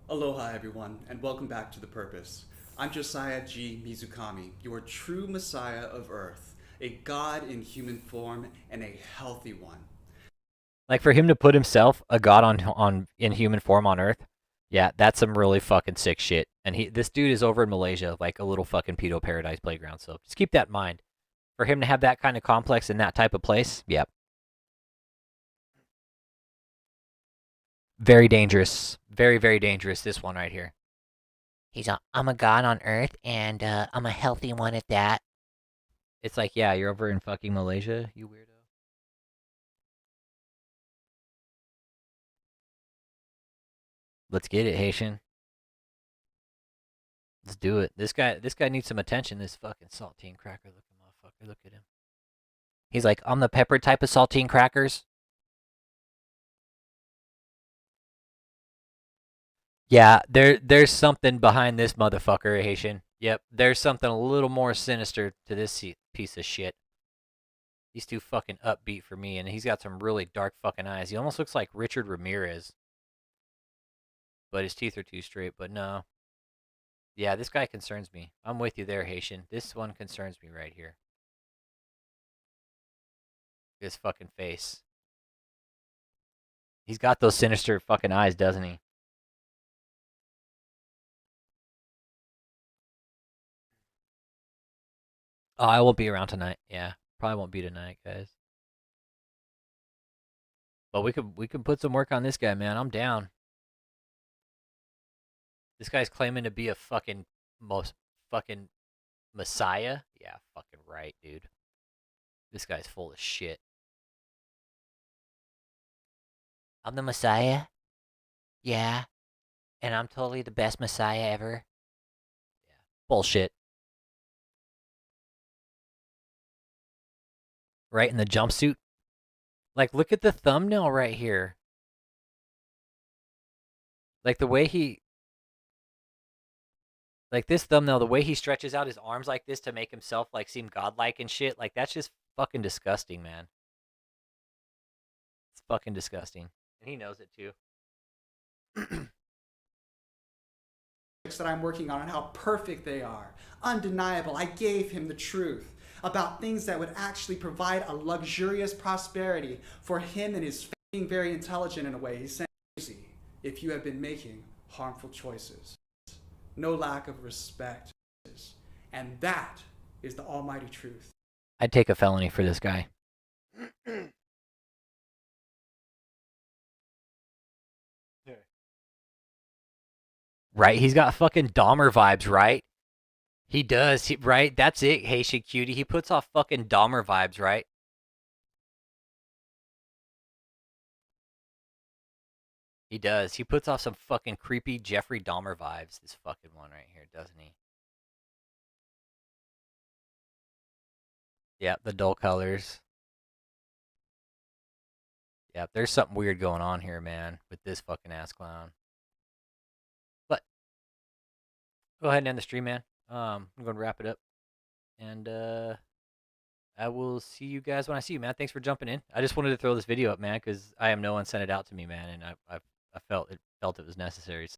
Aloha everyone, and welcome back to The Purpose. I'm Josiah G. Mizukami, your true Messiah of Earth, a God in human form and a healthy one. Like, for him to put himself, a god in human form on Earth, yeah, that's some really fucking sick shit. And this dude is over in Malaysia, like a little fucking pedo paradise playground. So just keep that in mind. For him to have that kind of complex in that type of place, yep. Very dangerous. Very, very dangerous, this one right here. I'm a god on Earth, and I'm a healthy one at that. It's like, yeah, you're over in fucking Malaysia, you weirdo. Let's get it, Haitian. Let's do it. This guy needs some attention, this fucking saltine cracker looking motherfucker. Look at him. He's like, I'm the pepper type of saltine crackers. Yeah, there's something behind this motherfucker, Haitian. Yep, there's something a little more sinister to this piece of shit. He's too fucking upbeat for me, and he's got some really dark fucking eyes. He almost looks like Richard Ramirez. But his teeth are too straight, but no. Yeah, this guy concerns me. I'm with you there, Haitian. This one concerns me right here. His fucking face. He's got those sinister fucking eyes, doesn't he? Oh, I won't be around tonight. Yeah, probably won't be tonight, guys. But we could put some work on this guy, man. I'm down. This guy's claiming to be a fucking messiah. Yeah, fucking right, dude. This guy's full of shit. I'm the messiah? Yeah. And I'm totally the best messiah ever? Yeah. Bullshit. Right in the jumpsuit? Like, look at the thumbnail right here. Like, the way he... Like, this thumbnail, the way he stretches out his arms like this to make himself, like, seem godlike and shit. Like, that's just fucking disgusting, man. It's fucking disgusting. And he knows it, too. That I'm working on and how perfect they are. Undeniable. I gave him the truth about things that would actually provide a luxurious prosperity for him and his being very intelligent in a way. He's saying, if you have been making harmful choices, no lack of respect, and that is the almighty truth. I'd take a felony for this guy. Right? He's got fucking Dahmer vibes, right? He does, right? That's it, Haitian cutie. He puts off fucking Dahmer vibes, right? He does. He puts off some fucking creepy Jeffrey Dahmer vibes. This fucking one right here, doesn't he? Yeah, the dull colors. Yeah, there's something weird going on here, man, with this fucking ass clown. But go ahead and end the stream, man. I'm going to wrap it up, and I will see you guys when I see you, man. Thanks for jumping in. I just wanted to throw this video up, man, because I am no one sent it out to me, man, and I felt it was necessary.